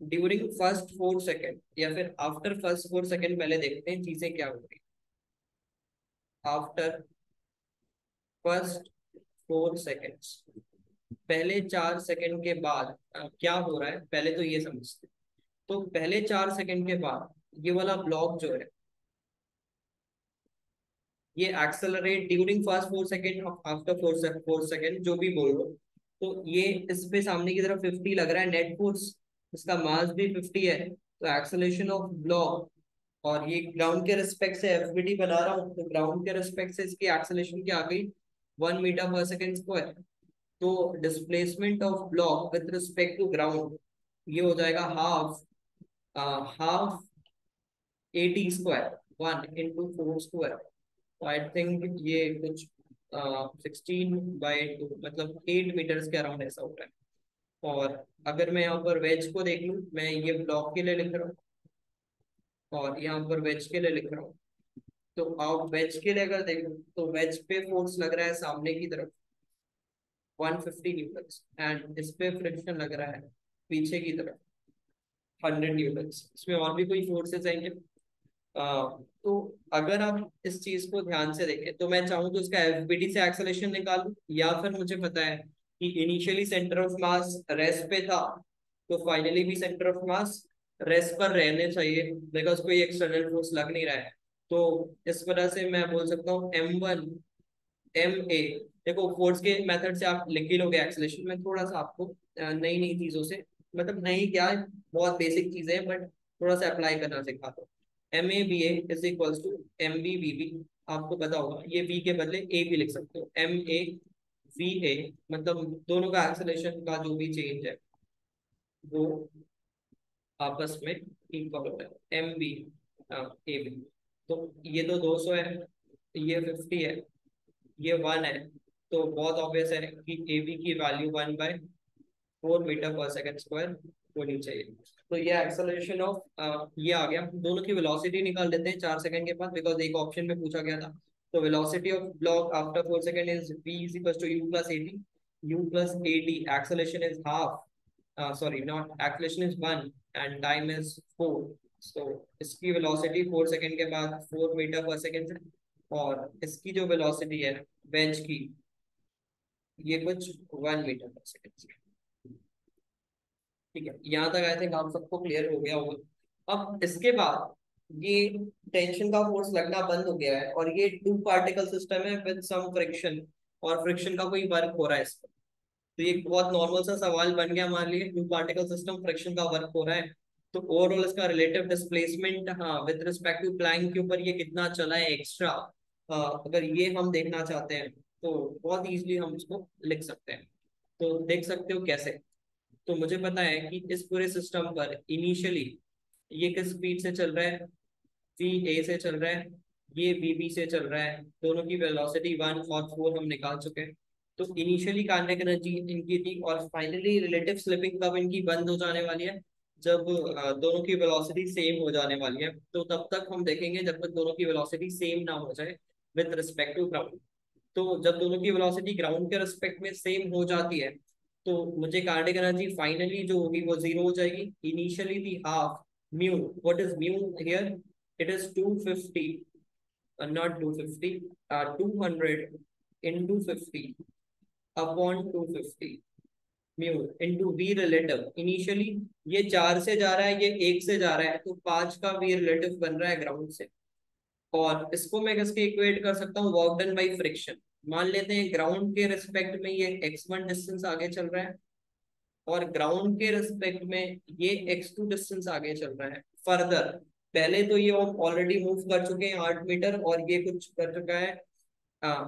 ड्यूरिंग फर्स्ट 4 सेकेंड या फिर आफ्टर फर्स्ट 4 सेकेंड, पहले देखते हैं चीजें क्या हो रही। आफ्टर फर्स्ट 4 सेकेंड्स, पहले 4 सेकेंड के बाद क्या हो रहा है, पहले तो ये समझते हैं। तो पहले 4 सेकेंड के बाद ये वाला ब्लॉक जो है, ये accelerate during first 4 second, after four second जो भी बोल लो। तो ये इस पे सामने की तरफ 50 लग रहा है नेट फोर्स, इसका मास भी 50 है, तो एक्सेलरेशन ऑफ ब्लॉक, और ये ग्राउंड के रिस्पेक्ट से एफबीडी बना रहा हूँ, तो ग्राउंड के रिस्पेक्ट से इसकी एक्सेलरेशन क्या आ गई, 1 मीटर पर सेकेंड स्क्वायर। तो displacement of block with respect to ground, ये हो जाएगा half half 80 square, 1 × 4 square. I think ये कुछ 16/2, मतलब 8 मीटर्स के अराउंड ऐसा होता है। और अगर मैं यहाँ पर वेज को देख लूँ, मैं ये ब्लॉक के लिए लिख रहा हूँ और यहाँ पर वेज के लिए लिख रहा हूँ। तो आप वेज के लिए अगर देखो, तो वेज पे फोर्स लग रहा है सामने की तरफ 150 न्यूटन, एंड इस पे फ्रिक्शन लग रहा है पीछे की तरफ 100 न्यूटन। इसमें और भी कोई फोर्सेस आएंगे। तो अगर आप इस चीज को ध्यान से देखें, तो मैं चाहूँ तो इसका एफबीडी से एक्सेलरेशन निकालूं, या फिर मुझे पता है कि initially centre of mass rest पे था, तो फाइनली भी सेंटर ऑफ मास रेस्ट पर रहने चाहिए, बिकॉज कोई एक्सटर्नल फोर्स लग नहीं रहा है। तो इस वजह से मैं बोल सकता हूँ M1 MA। देखो फोर्स के मेथड से आप लिख ही लोगे एक्सेलरेशन, में थोड़ा सा आपको नई नई चीजों से, मतलब नई क्या है, बहुत बेसिक चीजें हैं बट थोड़ा सा अप्लाई करना सिखाता हूँ। MABA = MB BB, आपको पता होगा, ये बी के बदले ए भी लिख सकते हो, MAVA, मतलब दोनों का एक्सेलरेशन का जो भी चेंज है वो आपस में इक्वल होता है, MB AB। तो ये तो 200 है, ये 50 है, ये 1 है, तो बहुत ऑब्वियस है कि ए बी की वैल्यू 1/4 मीटर पर सेकेंड स्क्वायर होनी चाहिए। तो ये एक्सेलरेशन ऑफ ये आ गया। दोनों की वेलोसिटी निकाल लेते हैं 4 सेकंड के बाद, बिकॉज एक ऑप्शन में पूछा गया था। तो velocity of block after 4 second is v = u+at, acceleration is half, sorry not acceleration is 1 and time is 4। so इसकी वेलोसिटी 4 सेकंड के बाद 4 मीटर पर सेकंड है, और इसकी जो वेलोसिटी है बेंच की, ये कुछ 1 मीटर पर सेकंड। ठीक है, यहाँ तक आई थिंक आप सबको क्लियर हो गया होगा। अब इसके बाद ये टेंशन का फोर्स लगना बंद हो गया है, और ये टू पार्टिकल सिस्टम है विद सम फ्रिक्शन, और फ्रिक्शन का कोई वर्क हो रहा है इस पर। तो ये बहुत नॉर्मल सा सवाल बन गया हमारे लिए, टू पार्टिकल सिस्टम, फ्रिक्शन का वर्क हो रहा है, तो ओवरऑल इसका रिलेटिव डिस्प्लेसमेंट, हाँ, विद रिस्पेक्ट टू प्लैंक के ऊपर ये कितना चला है एक्स्ट्रा, अगर ये हम देखना चाहते हैं तो बहुत इजीली हम इसको लिख सकते हैं। तो देख सकते हो कैसे। तो मुझे पता है कि इस पूरे सिस्टम पर इनिशियली ये किस स्पीड से चल रहा है, वी ए से चल रहा है, ये वी बी से चल रहा है। दोनों की वेलोसिटी 1 और 4 हम निकाल चुके हैं। तो इनिशियली काइनेटिक एनर्जी इनकी थी, और फाइनली रिलेटिव स्लिपिंग कब इनकी बंद हो जाने वाली है, जब दोनों की वेलोसिटी सेम हो जाने वाली है। तो तब तक हम देखेंगे जब तक दोनों की वेलोसिटी सेम ना हो जाए विद रिस्पेक्ट टू ग्राउंड। तो जब दोनों की वेलोसिटी ग्राउंड के रिस्पेक्ट में सेम हो जाती है, तो मुझे काइनेटिक एनर्जी फाइनली जो होगी वो जीरो हो जाएगी। इनिशियली थी half mu. What is mu here? It is 250, not 250, 200 into 50 upon 250 mu into v relative. Initially ये 4 से जा रहा है, ये 1 से जा रहा है, तो 5 का वी रिलेटिव बन रहा है ग्राउंड से। और इसको मैं किसके इक्वेट कर सकता हूँ? Work done by friction. मान लेते हैं ग्राउंड के रिस्पेक्ट में ये x1 डिस्टेंस आगे चल रहा है, और ग्राउंड के रिस्पेक्ट में ये x2 डिस्टेंस आगे चल रहा है। फर्दर पहले तो ये ऑलरेडी मूव कर चुके हैं 8 मीटर, और ये कुछ कर चुका है।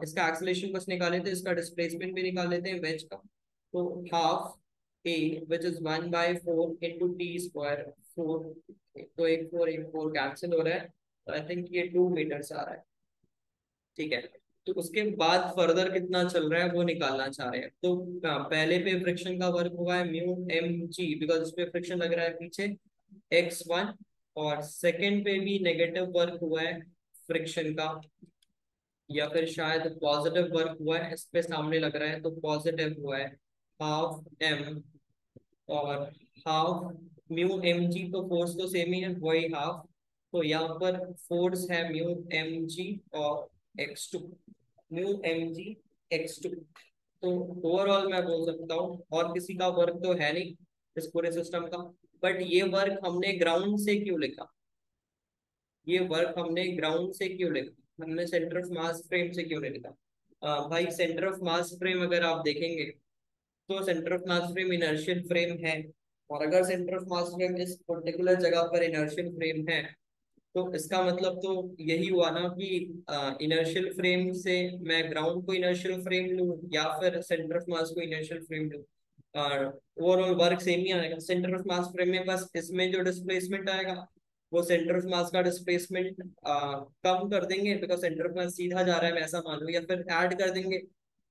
इसका एक्सेलरेशन बस निकाल लेते हैं, इसका डिस्प्लेसमेंट भी निकाल लेते हैं वेज का। तो half A which is 1/4 into T square 4। तो एक फोर कैंसिल हो रहा है, तो आई थिंक ये 2 मीटर आ रहा है। ठीक है। तो उसके बाद फर्दर कितना चल रहा है वो निकालना चाह रहे हैं। तो पहले पे फ्रिक्शन का वर्क हुआ है म्यू एम जी, बिकॉज उस पे फ्रिक्शन लग रहा है पीछे x1। और सेकंड पे भी नेगेटिव वर्क हुआ है फ्रिक्शन का, या फिर शायद पॉजिटिव वर्क हुआ है, इस पे सामने लग रहा है तो पॉजिटिव हुआ है हाफ एम। और हाफ म्यू एम जी, तो फोर्स तो सेम ही है, वही हाफ। तो यहाँ पर फोर्स है म्यू एम जी और x2, म्यू एम जी x2। तो ओवरऑल मैं बोल सकता हूँ, और किसी का वर्क तो है नहीं इस पूरे सिस्टम का। बट ये वर्क हमने ग्राउंड से क्यों लिखा? ये वर्क हमने ग्राउंड से क्यों लिखा? हमने सेंटर ऑफ मास फ्रेम से क्यों नहीं लिखा? भाई सेंटर ऑफ मास फ्रेम अगर आप देखेंगे, तो centre of mass frame inertial frame है। और अगर सेंटर ऑफ मास फ्रेम इस पर्टिकुलर जगह पर इनर्शियल फ्रेम है, तो इसका मतलब तो यही हुआ ना कि इनर्शियल फ्रेम से मैं ग्राउंड को इनर्शियल फ्रेम लूं, या फिर सेंटर ऑफ मास को इनर्शियल फ्रेम लूं। ओवरऑल वर्क सेम ही आएगा। सेंटर ऑफ मास फ्रेम में बस इसमें जो डिस्प्लेसमेंट आएगा, वो सेंटर ऑफ मास का डिस्प्लेसमेंट कम कर देंगे, बिकॉज सेंटर ऑफ मास सीधा जा रहा है वैसा मान लो, या फिर ऐड कर देंगे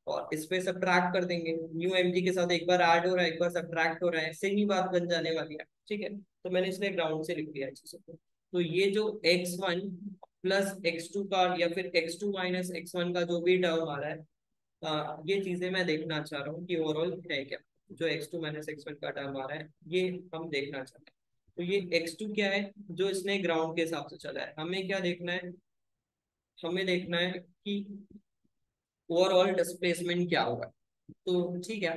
और इस पे सब्ट्रैक्ट कर देंगे। न्यू एम जी के साथ एक बार ऐड हो रहा है, एक बार सब्ट्रैक्ट हो रहा है, सेम ही बात बन जाने वाली है। ठीक है। तो मैंने इसलिए ग्राउंड से लिख दिया है चीजों को। तो ये जो x1 प्लस x2 का, या फिर x2 माइनस x1 का जो भी टर्म आ रहा है, ये चीजें मैं देखना चाह रहा हूँ कि ओवरऑल है क्या। जो x2 माइनस x1 का टर्म आ रहा है, ये हम देखना चाहते हैं। तो ये x2 क्या है जो इसने ग्राउंड के हिसाब से चला है? हमें क्या देखना है? हमें देखना है कि ओवरऑल डिस्प्लेसमेंट क्या होगा। तो ठीक है।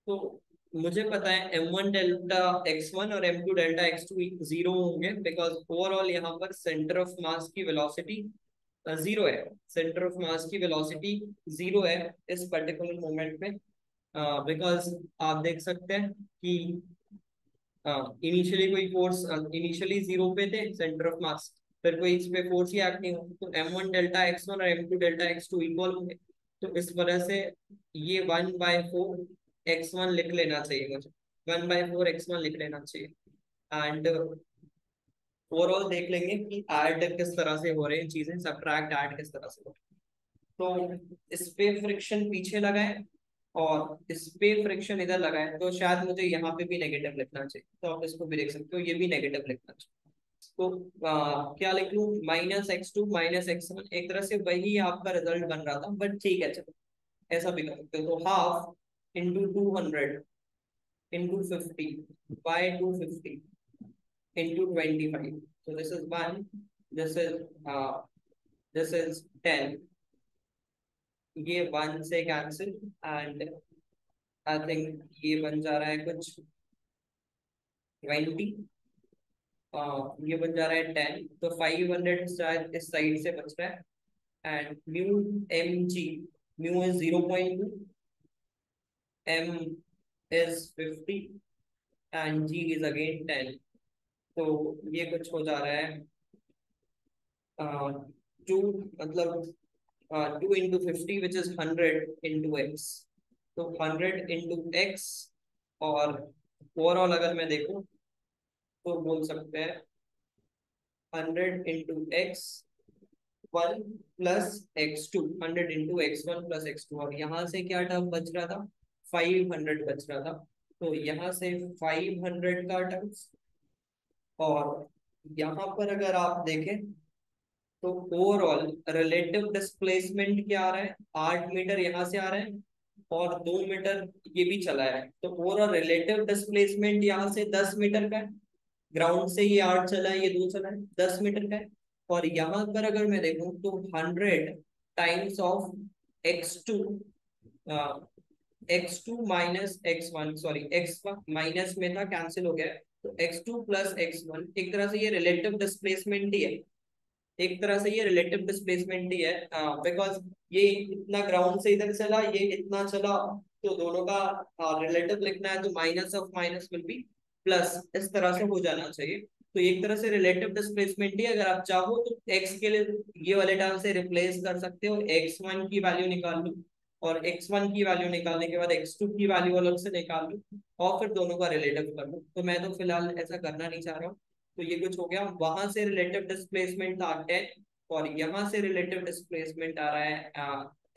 तो मुझे पता है m1 डेल्टा x1 और m2 डेल्टा x2 जीरो होंगे, बिकॉज ओवरऑल यहाँ पर सेंटर ऑफ मास की वेलोसिटी जीरो है। सेंटर ऑफ मास की वेलोसिटी जीरो है इस पर्टिकुलर मोमेंट में। बिकॉज आप देख सकते हैं कि इनिशियली कोई फोर्स, इनिशियली जीरो पे थे सेंटर ऑफ मास, फिर कोई इस पे फोर्स ही एक्ट नहीं हो, तो m1 डेल्टा x1 और m2 डेल्टा x2 इक्वल होंगे। तो इस वजह से ये 1/4 x1 लिख लेना चाहिए मुझे। 1/4 x1 लिख लेना चाहिए। एंड ओवरऑल देख लेंगे कि ऐड किस तरह से हो रहे हैं चीजें, सब्ट्रैक्ट ऐड किस तरह से हो रहे हैं। तो इस पे फ्रिक्शन पीछे लगा है, और इस पे फ्रिक्शन इधर लगा है, तो शायद मुझे यहाँ पे भी नेगेटिव लिखना चाहिए। तो आप इसको भी देख सकते हो, ये भी नेगेटिव लिखना चाहिए। तो क्या लिख लूँ? -x2 -x1, एक तरह से वही आपका रिजल्ट बन रहा था, बट ठीक है चलो, ऐसा भी कर सकते हो। तो half into 200 into 50 by 250 into 25। So this is 1, this is uh, this is 10। ये 1 से कैंसिल, एंड आई थिंक ये बन जा रहा है कुछ 20। ये बन जा रहा है 10, तो 500 शायद इस साइड से बच रहा है। And mu m g, mu is 0.2, m is 50, and g is again 10। तो ये कुछ हो जा रहा है 2, मतलब 2 into 50 which is 100 into x। तो 100 × x, और ओवरऑल अगर मैं देखूं तो बोल सकते हैं 100 × x1 + x2, 100 × x1 + x2, और यहाँ से क्या टर्म बच रहा था, 500 बच रहा था। तो यहाँ से 500 का टर्म्स, और यहाँ पर अगर आप देखें तो ओवरऑल रिलेटिव डिस्प्लेसमेंट क्या आ रहा है, 8 मीटर यहाँ से आ रहा है और 2 मीटर ये भी चला है। तो ओवरऑल रिलेटिव डिस्प्लेसमेंट यहाँ से 10 मीटर का है, ग्राउंड से ये 8 चला है, ये 2 चला है, 10 मीटर का है। और यहाँ पर अगर मैं देखूं तो 100 times of x2, x2 - x1, sorry x1 minus में था, कैंसिल हो गया है, तो x2 + x1, एक तरह से ये रिलेटिव डिस्प्लेसमेंट ही है, एक तरह से ये रिलेटिव डिस्प्लेसमेंट ही है, बिकॉज ये इतना ग्राउंड से इधर चला, ये इतना चला, तो दोनों का रिलेटिव लिखना है, तो minus of minus will be plus, इस तरह से हो जाना चाहिए। तो एक तरह से रिलेटिव डिस्प्लेसमेंट ही, अगर आप चाहो तो x के लिए ये वाले टर्म से रिप्लेस कर सकते हो, x1 की वैल्यू निकाल लो, और x1 की वैल्यू निकालने के बाद x2 की वैल्यू अलग से निकाल लो, और फिर दोनों का रिलेटिव कर लो। तो मैं तो फिलहाल ऐसा करना नहीं चाह रहा हूँ। तो ये कुछ हो गया, वहां से रिलेटिव डिस्प्लेसमेंट था 10, और यहाँ से रिलेटिव डिस्प्लेसमेंट आ रहा है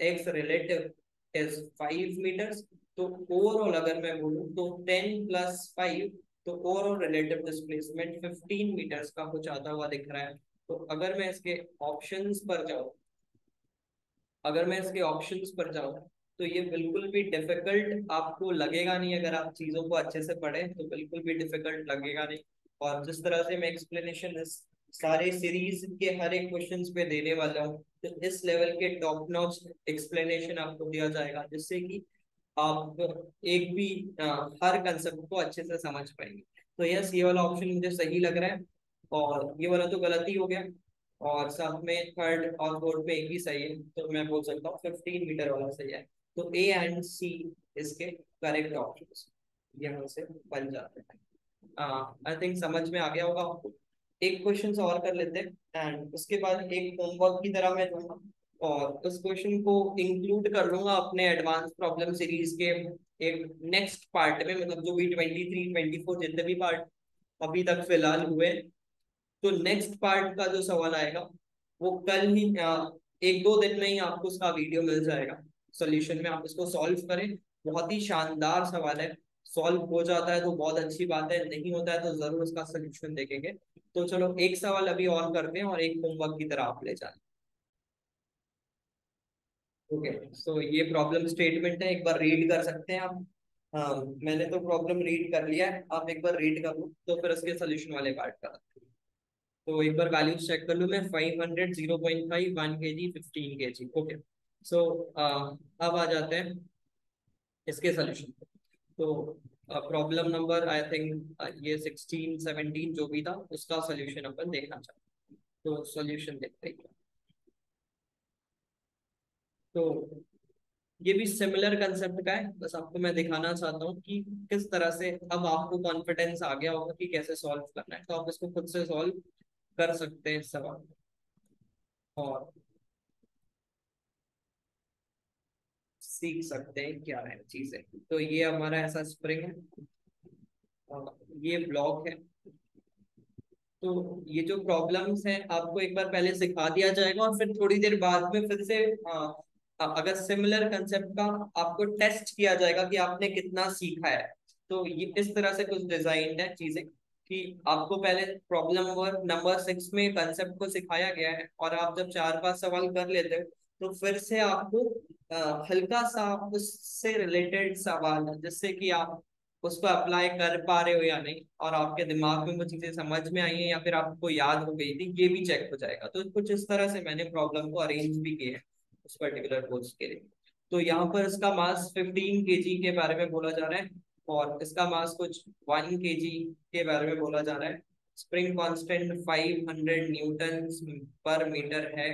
एक्स रिलेटिव इज 5 मीटर्स। तो ओवरऑल अगर मैं बोलूँ तो 10 + 5, तो ओवरऑल रिलेटिव डिस्प्लेसमेंट 15 मीटर्स का कुछ आता हुआ दिख रहा है। तो अगर मैं इसके ऑप्शंस पर जाऊँ, अगर मैं इसके ऑप्शंस पर जाऊँ, तो ये बिल्कुल भी डिफिकल्ट आपको लगेगा नहीं, अगर आप चीजों को अच्छे से पढ़ें तो बिल्कुल भी डिफिकल्ट लगेगा नहीं। और जिस तरह से मैं एक्सप्लेनेशन इस सारे सीरीज के हर एक क्वेश्चंस पे देने वाला हूँ, तो इस लेवल के टॉप नॉच एक्सप्लेनेशन आपको दिया जाएगा, जिससे कि आप एक भी हर कंसेप्ट को अच्छे से समझ पाएंगे। तो यस, ये वाला ऑप्शन मुझे सही लग रहा है, और ये वाला तो गलती हो गया, और साथ में थर्ड और फोर्थ में एक ही सही है, तो मैं बोल सकता हूँ 15 मीटर वाला सही है। तो ए एंड सी इसके करेक्ट ऑप्शंस यहाँ से बन जाते हैं। आई थिंक समझ में आ गया होगा आपको। एक क्वेश्चन और कर लेते हैं, एंड उसके बाद एक होमवर्क की तरह मैं दूंगा, और उस क्वेश्चन को इंक्लूड कर लूंगा अपने एडवांस प्रॉब्लम सीरीज के एक नेक्स्ट पार्ट में, मतलब जो भी 23 24 जितने भी पार्ट अभी तक फिलहाल हुए, तो नेक्स्ट पार्ट का जो सवाल आएगा वो कल ही, 1 2 दिन में ही आपको उसका वीडियो मिल जाएगा सोल्यूशन में, आप इसको सॉल्व करें। बहुत ही शानदार सवाल है, सॉल्व हो जाता है तो बहुत अच्छी बात है, नहीं होता है तो जरूर उसका सोल्यूशन देखेंगे। तो चलो एक सवाल अभी और करते हैं, और एक होमवर्क की तरह आप ले जाए। ओके, सो ये प्रॉब्लम स्टेटमेंट है, एक बार रीड कर सकते हैं आप। हाँ, मैंने तो प्रॉब्लम रीड कर लिया है, आप एक बार रीड कर लो, तो फिर उसके सोल्यूशन वाले पार्ट का। तो एक बार वैल्यूज चेक कर लूँ मैं, 500, 0.5, 1 kg, 15 kg। ओके, सो अब आ जाते हैं इसके सोल्यूशन पे। तो प्रॉब्लम नंबर आई थिंक ये 16 17 जो भी था, उसका सोल्यूशन अपन देखना चाहते हैं। तो सोल्यूशन देखते हैं। तो ये भी सिमिलर कंसेप्ट का है, बस आपको मैं दिखाना चाहता हूँ कि किस तरह से अब आपको कॉन्फिडेंस आ गया होगा कि कैसे सॉल्व करना है, तो आप इसको खुद से सॉल्व कर सकते हैं इस सवाल को। और सीख सकते हैं क्या है चीजें। तो ये हमारा ऐसा स्प्रिंग है, और ये ब्लॉक है। तो ये जो प्रॉब्लम्स हैं आपको एक बार पहले सिखा दिया जाएगा, और फिर थोड़ी देर बाद में फिर से अगर सिमिलर कंसेप्ट का आपको टेस्ट किया जाएगा कि आपने कितना सीखा है। तो ये इस तरह से कुछ डिजाइन है चीजें, कि आपको पहले प्रॉब्लम नंबर 6 में कंसेप्ट को सिखाया गया है, और आप जब 4 5 सवाल कर लेते हो, तो फिर से आपको हल्का सा उससे रिलेटेड सवाल है, जिससे कि आप उसको अप्लाई कर पा रहे हो या नहीं, और आपके दिमाग में वो चीजें समझ में आई है या फिर आपको याद हो गई थी, ये भी चेक हो जाएगा। तो कुछ इस तरह से मैंने प्रॉब्लम को अरेंज भी किया है उस पर्टिकुलर कोर्स के लिए। तो यहाँ पर इसका मास 15 kg के बारे में बोला जा रहा है, और इसका मास कुछ 1 kg के बारे में बोला जा रहा है। स्प्रिंग कांस्टेंट 500 न्यूटन पर मीटर है,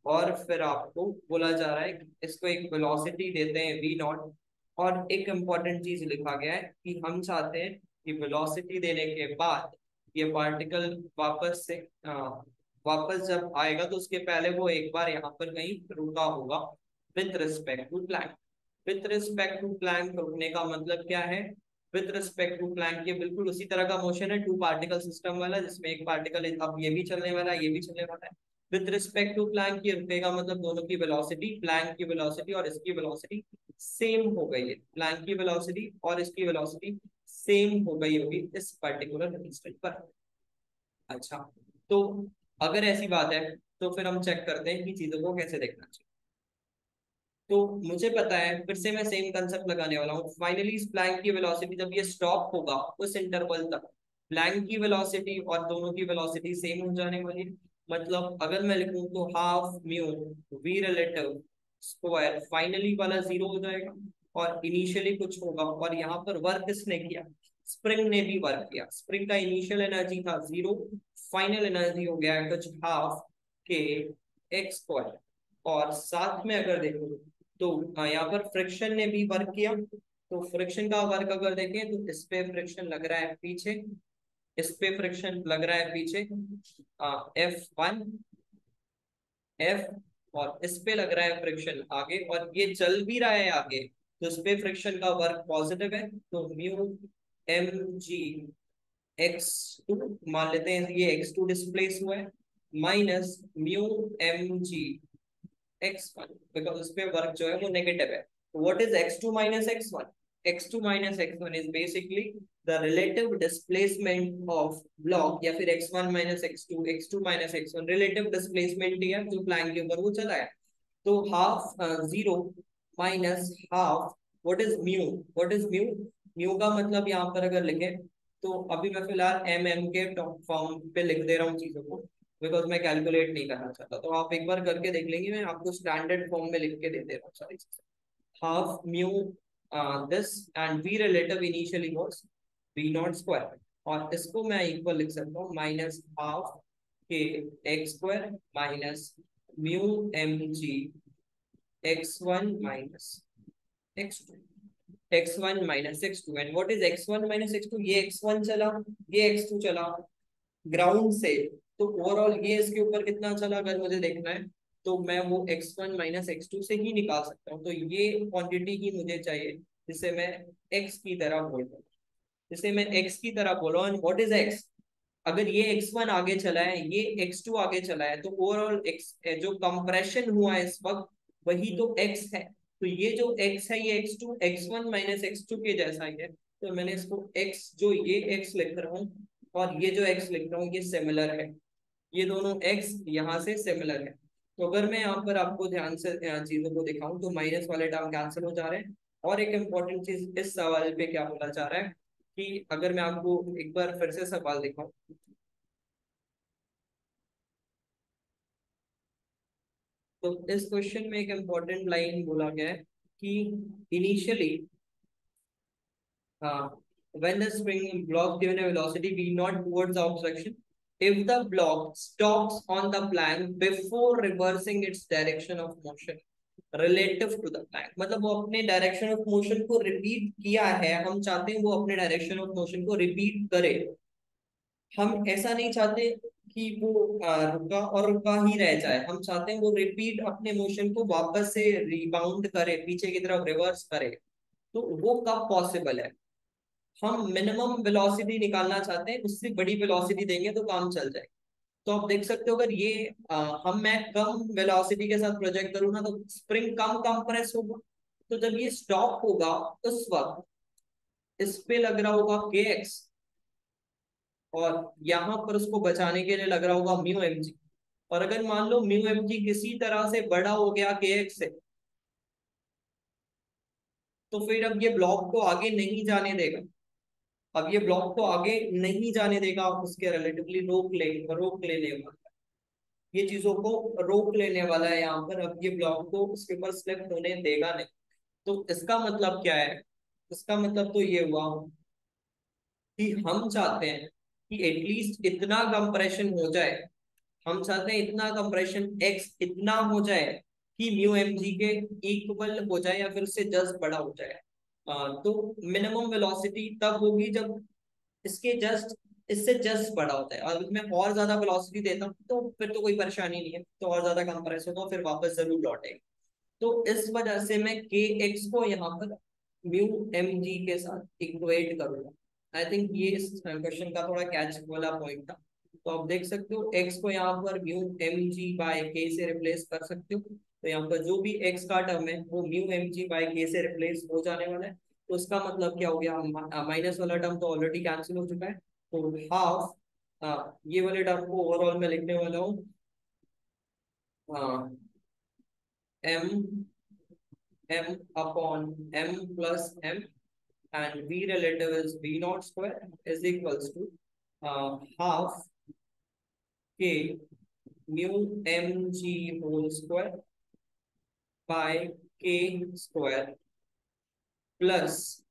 और फिर आपको बोला जा रहा है कि इसको एक वेलोसिटी देते हैं v0। और एक इम्पॉर्टेंट चीज लिखा गया है कि हम चाहते हैं कि वेलोसिटी देने के बाद ये पार्टिकल वापस से वापस जब आएगा, तो उसके पहले वो एक बार यहाँ पर कहीं रुका होगा with respect to plank. With respect to plank रुकने का मतलब क्या है? विथ रिस्पेक्ट टू प्लैंक, ये बिल्कुल उसी तरह का मोशन है, टू पार्टिकल सिस्टम वाला, जिसमें एक पार्टिकल अब ये भी चलने वाला है, ये भी चलने वाला है। विथ रिस्पेक्ट टू प्लैंक ये रुकेगा, मतलब दोनों की वेलोसिटी, प्लैंक की वेलोसिटी और इसकी वेलोसिटी सेम हो गई है। प्लैंक की वेलोसिटी और इसकी वेलोसिटी सेम हो गई होगी इस पर्टिकुलर इंस्टेंट पर। अच्छा, तो अगर ऐसी बात है तो फिर हम चेक करते हैं कि चीजों को कैसे देखना चाहिए। तो मुझे पता है, फिर से मैं सेम कंसेप्ट लगाने वाला हूँ। फाइनली इस प्लैंक की वेलोसिटी जब ये स्टॉप होगा उस इंटरवल तक, प्लैंक की वेलोसिटी और दोनों की वेलोसिटी सेम हो जाने वाली है। मतलब अगर मैं लिखूं तो half mu v relative square, finally वाला जीरो हो जाएगा और इनिशियली कुछ होगा। और यहाँ पर वर्क किसने किया? स्प्रिंग ने भी वर्क किया। स्प्रिंग का इनिशियल एनर्जी था जीरो, फाइनल एनर्जी हो गया है कुछ हाफ के एक्स स्क्वायर। और साथ में अगर देखो तो यहाँ पर फ्रिक्शन ने भी वर्क किया। तो फ्रिक्शन का वर्क अगर देखें तो इस पे फ्रिक्शन लग रहा है पीछे, इस पे फ्रिक्शन लग रहा है पीछे F1 F, और इस पे लग रहा है फ्रिक्शन आगे, और ये चल भी रहा है आगे, तो इस पे फ्रिक्शन का वर्क पॉजिटिव है। तो mu m g x two, मान लेते हैं ये एक्स टू डिस्प्लेस हुआ है, minus mu m g x1, because उस पे वर्क जो है वो नेगेटिव है। What is x2 minus x1? x2 minus x1 is basically the relative displacement of block, या फिर x1 minus x2, x2 minus x1 relative displacement ही है जो प्लैंक के ऊपर वो चला है। तो half zero minus half, what is mu? What is mu? Mu का मतलब यहाँ पर अगर लिखें तो अभी मैं फिलहाल एम के टॉप फॉर्म पे लिख दे रहा हूँ चीजों को, बिकॉज मैं कैलकुलेट नहीं करना चाहता। तो आप एक बार करके देख लेंगे, मैं आपको स्टैंडर्ड फॉर्म में लिख के दे दे रहा हूँ सारी चीजें। Half mu this and v relative initially was v naught square, और इसको मैं इक्वल लिख सकता हूँ माइनस हाफ के x square minus mu m g x one minus x two, x one minus x two. And what is x one minus x two? ये x one चला, ये एक्स टू चला ground से, तो overall ये इसके ऊपर कितना चला अगर मुझे देखना है, तो मैं वो x1 माइनस एक्स टू से ही निकाल सकता हूँ। तो ये क्वांटिटी ही मुझे चाहिए जिसे मैं x की तरह बोल रहा हूँ, जिसे मैं x की तरह बोल रहा हूँ। What is x? अगर ये x1 आगे चला है, ये x2 आगे चला है, तो ओवरऑल x जो कंप्रेशन हुआ है इस वक्त, वही तो x है। तो ये जो x है ये x2 x1 माइनस x2 के जैसा ही है। तो मैंने इसको x, जो ये x लिख रहा हूँ और ये जो x लिख रहा हूँ, ये सिमिलर है। ये दोनों x यहाँ से सिमिलर है। तो अगर मैं यहाँ पर आपको ध्यान से चीजों को दिखाऊं तो माइनस वाले टर्म कैंसिल हो जा रहे हैं। और एक इम्पॉर्टेंट चीज इस सवाल पे क्या बोला जा रहा है कि अगर मैं आपको एक बार फिर से सवाल दिखाऊं, तो इस क्वेश्चन में एक इम्पोर्टेंट लाइन बोला गया है कि initially when the spring block given a velocity v naught towards the obstruction, if the block stops on the plank before reversing its direction of motion relative to the plank, मतलब वो अपने direction of motion को repeat किया है, हम चाहते हैं वो अपने डायरेक्शन ऑफ मोशन को रिपीट करे। हम ऐसा नहीं चाहते कि वो रुका और रुका ही रह जाए, हम चाहते हैं वो रिपीट अपने मोशन को वापस से रिबाउंड करे, पीछे की तरफ रिवर्स करे। तो वो कब पॉसिबल है? हम मिनिमम वेलोसिटी निकालना चाहते हैं, उससे बड़ी वेलोसिटी देंगे तो काम चल जाएगा। तो आप देख सकते हो अगर ये मैं कम वेलोसिटी के साथ प्रोजेक्ट करूँ ना, तो स्प्रिंग कम कंप्रेस होगा। तो जब ये स्टॉप होगा उस वक्त इस पे लग रहा होगा के एक्स, और यहाँ पर उसको बचाने के लिए लग रहा होगा म्यू एम जी। और अगर मान लो म्यू एम जी किसी तरह से बड़ा हो गया के एक्स से, तो फिर अब ये ब्लॉक को आगे नहीं जाने देगा। अब ये ब्लॉक को आगे नहीं जाने देगा, उसके रिलेटिवली रोक लेने वाला है। ये चीजों को रोक लेने वाला है यहाँ पर। अब ये ब्लॉक को उसके ऊपर स्लिप होने देगा नहीं। तो इसका मतलब क्या है? इसका मतलब तो ये हुआ कि हम चाहते हैं कि एटलीस्ट इतना कंप्रेशन हो जाए, हम चाहते हैं इतना कंप्रेशन एक्स इतना हो जाए कि म्यू एम जी के इक्वल हो जाए या फिर उससे जस्ट बड़ा हो जाए। तो मिनिमम वेलोसिटी तब होगी जब इसके जस्ट इससे जस्ट बड़ा होता है। और मैं और ज्यादा वेलोसिटी देता हूँ तो फिर तो कोई परेशानी नहीं है, तो और ज्यादा कंप्रेस होगा फिर वापस जरूर लौटेगा। तो इस वजह से मैं के एक्स को यहाँ पर म्यू एम जी के साथ इक्वेट करूंगा। आई थिंक ये इस क्वेश्चन का थोड़ा कैच वाला पॉइंट था। तो आप देख सकते हो एक्स को यहाँ पर म्यू एम जी बाय के से रिप्लेस कर सकते हो। तो यहाँ पर जो भी एक्स का टर्म है वो म्यू एम जी बाय के से रिप्लेस हो जाने वाला है। तो उसका मतलब क्या हो गया, माइनस वाला टर्म तो ऑलरेडी कैंसिल हो चुका है। तो हाफ ये वाले टर्म को ओवरऑल में लिखने वाला हूँ M m upon m plus m, and v relative is v naught square is equals to half k mu mg whole square by k square plus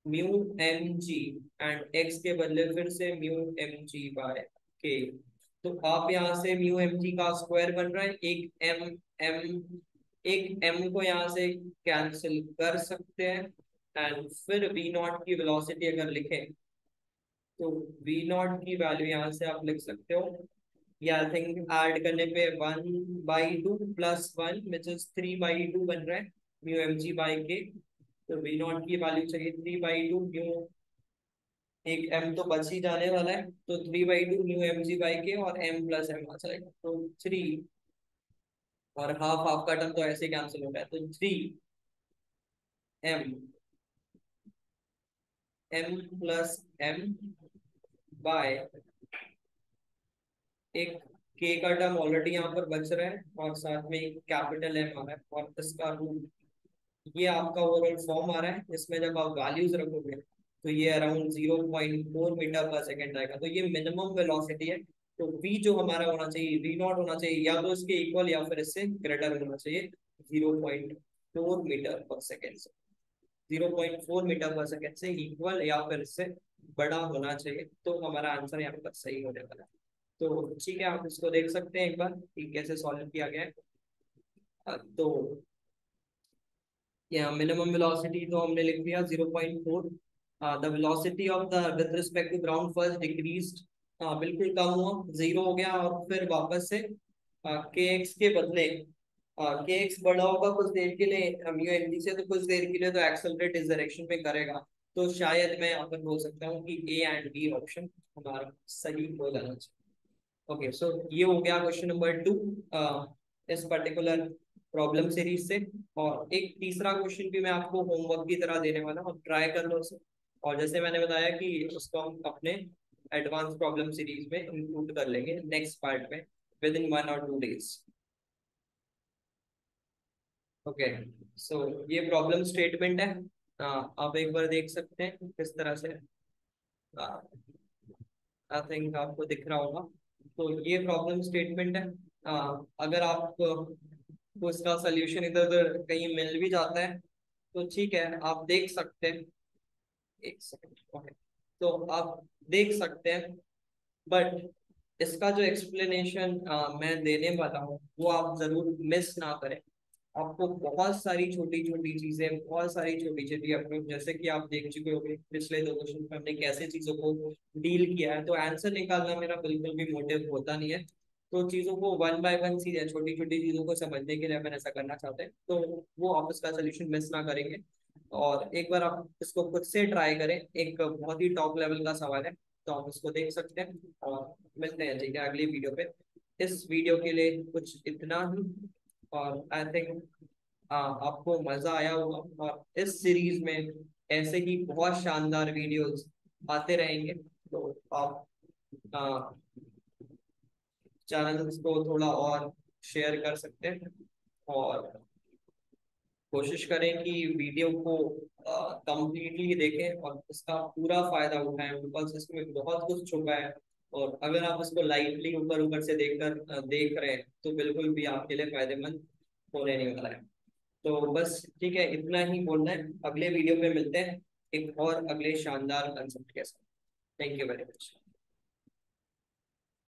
mu m g and x के बदले फिर से mu m जी bye के। तो आप यहाँ से mu m जी का स्क्वायर बन रहा है, एक एम को यहाँ से कैंसिल कर सकते हैं। एंड फिर वी नॉट की वेलोसिटी अगर लिखें तो वी नॉट की वैल्यू यहाँ से आप लिख सकते हो, या आई थिंक ऐड करने पे 1/2 प्लस 1 विच इज 3/2 बन रहा है म्यू एम जी बाई के। तो वी नॉट की वैल्यू चाहिए 3/2 म्यू, एक m तो बच ही जाने वाला है, तो 3/2 म्यू एम जी बाई के और m प्लस m आ जाएगा तो 3, और हाफ हाफ का टर्म तो ऐसे कैंसिल हो गया तो 3m m plus m by एक k का टर्म ऑलरेडी यहाँ पर बच रहा है और साथ में एक कैपिटल m आ रहा है और इसका रूट, ये आपका ओवरऑल फॉर्म आ रहा है। इसमें जब आप वैल्यूज रखोगे तो ये अराउंड 0.4 मीटर पर सेकेंड आएगा। तो ये मिनिमम वेलोसिटी है। तो v जो हमारा होना चाहिए v नॉट होना चाहिए या तो इसके इक्वल या फिर इससे ग्रेटर होना चाहिए 0.4 मीटर पर सेकेंड से, 0.4 मीटर पर सेकेंड से इक्वल या फिर इससे बड़ा होना चाहिए। तो हमारा आंसर यहाँ पर सही होने वाला है। तो ठीक है, आप इसको देख सकते हैं एक बार कि कैसे सॉल्व किया गया है। तो या मिनिमम वेलोसिटी तो हमने लिख दिया 0.4। The velocity of the with respect to ground first decreased, बिल्कुल कम हुआ, जीरो हो गया। और फिर वापस से के एक्स के बदले के एक्स बढ़ा होगा कुछ देर के लिए म्यू एम जी से, तो कुछ देर के लिए तो एक्सेलरेट इस डायरेक्शन में करेगा। तो शायद मैं यहाँ पर बोल सकता हूँ कि ए एंड बी ऑप्शन हमारा सही हो जाना चाहिए। ओके, सो ये हो गया क्वेश्चन नंबर 2 इस पर्टिकुलर प्रॉब्लम सीरीज से। और एक तीसरा क्वेश्चन भी मैं आपको होमवर्क की तरह देने वाला हूँ, ट्राई कर लो उसे। और जैसे मैंने बताया कि उसको हम अपने एडवांस प्रॉब्लम सीरीज में इंक्लूड कर लेंगे नेक्स्ट पार्ट में विद इन 1 और 2 डेज। ओके, सो ये प्रॉब्लम स्टेटमेंट है। आप एक बार देख सकते हैं किस तरह से, आई थिंक आपको दिख रहा होगा। तो ये प्रॉब्लम स्टेटमेंट है। अगर आप को इसका सोल्यूशन इधर उधर कहीं मिल भी जाता है तो ठीक है, आप देख सकते हैं। एक सेकंड, ओके, तो आप देख सकते हैं। बट इसका जो एक्सप्लेनेशन मैं देने वाला हूँ वो आप जरूर मिस ना करें। आपको बहुत सारी छोटी छोटी चीजें, बहुत सारी छोटी छोटी अप्रोच, जैसे कि आप देख चुके होंगे पिछले 2 क्वेश्चन में हमने कैसे चीजों को डील किया है। तो आंसर निकालना मेरा बिल्कुल भी मोटिव होता नहीं है। तो चीजों को वन बाय वन चीजें, छोटी छोटी चीजों को समझने के लिए अपन ऐसा करना चाहते हैं। तो वो आप इसका सोल्यूशन मिस ना करेंगे। और एक बार आप इसको खुद से ट्राई करें, एक बहुत ही टॉप लेवल का सवाल है। तो आप उसको देख सकते हैं और मिलते हैं ठीक है अगली वीडियो पे। इस वीडियो के लिए कुछ इतना ही। और आई थिंक आपको मजा आया होगा। और इस सीरीज में ऐसे ही बहुत शानदार वीडियोस आते रहेंगे। तो आप चैनल को थोड़ा और शेयर कर सकते हैं और कोशिश करें कि वीडियो को कंप्लीटली देखें और इसका पूरा फायदा उठाएं, बिकॉज इसमें बहुत कुछ छुपा है। और अगर आप इसको लाइटली ऊपर ऊपर से देख रहे हैं तो बिल्कुल भी आपके लिए फायदेमंद होने नहीं वाला है। तो बस ठीक है, इतना ही बोलना है। अगले वीडियो पे मिलते हैं एक और अगले शानदार कंसेप्ट के साथ। Thank you very much.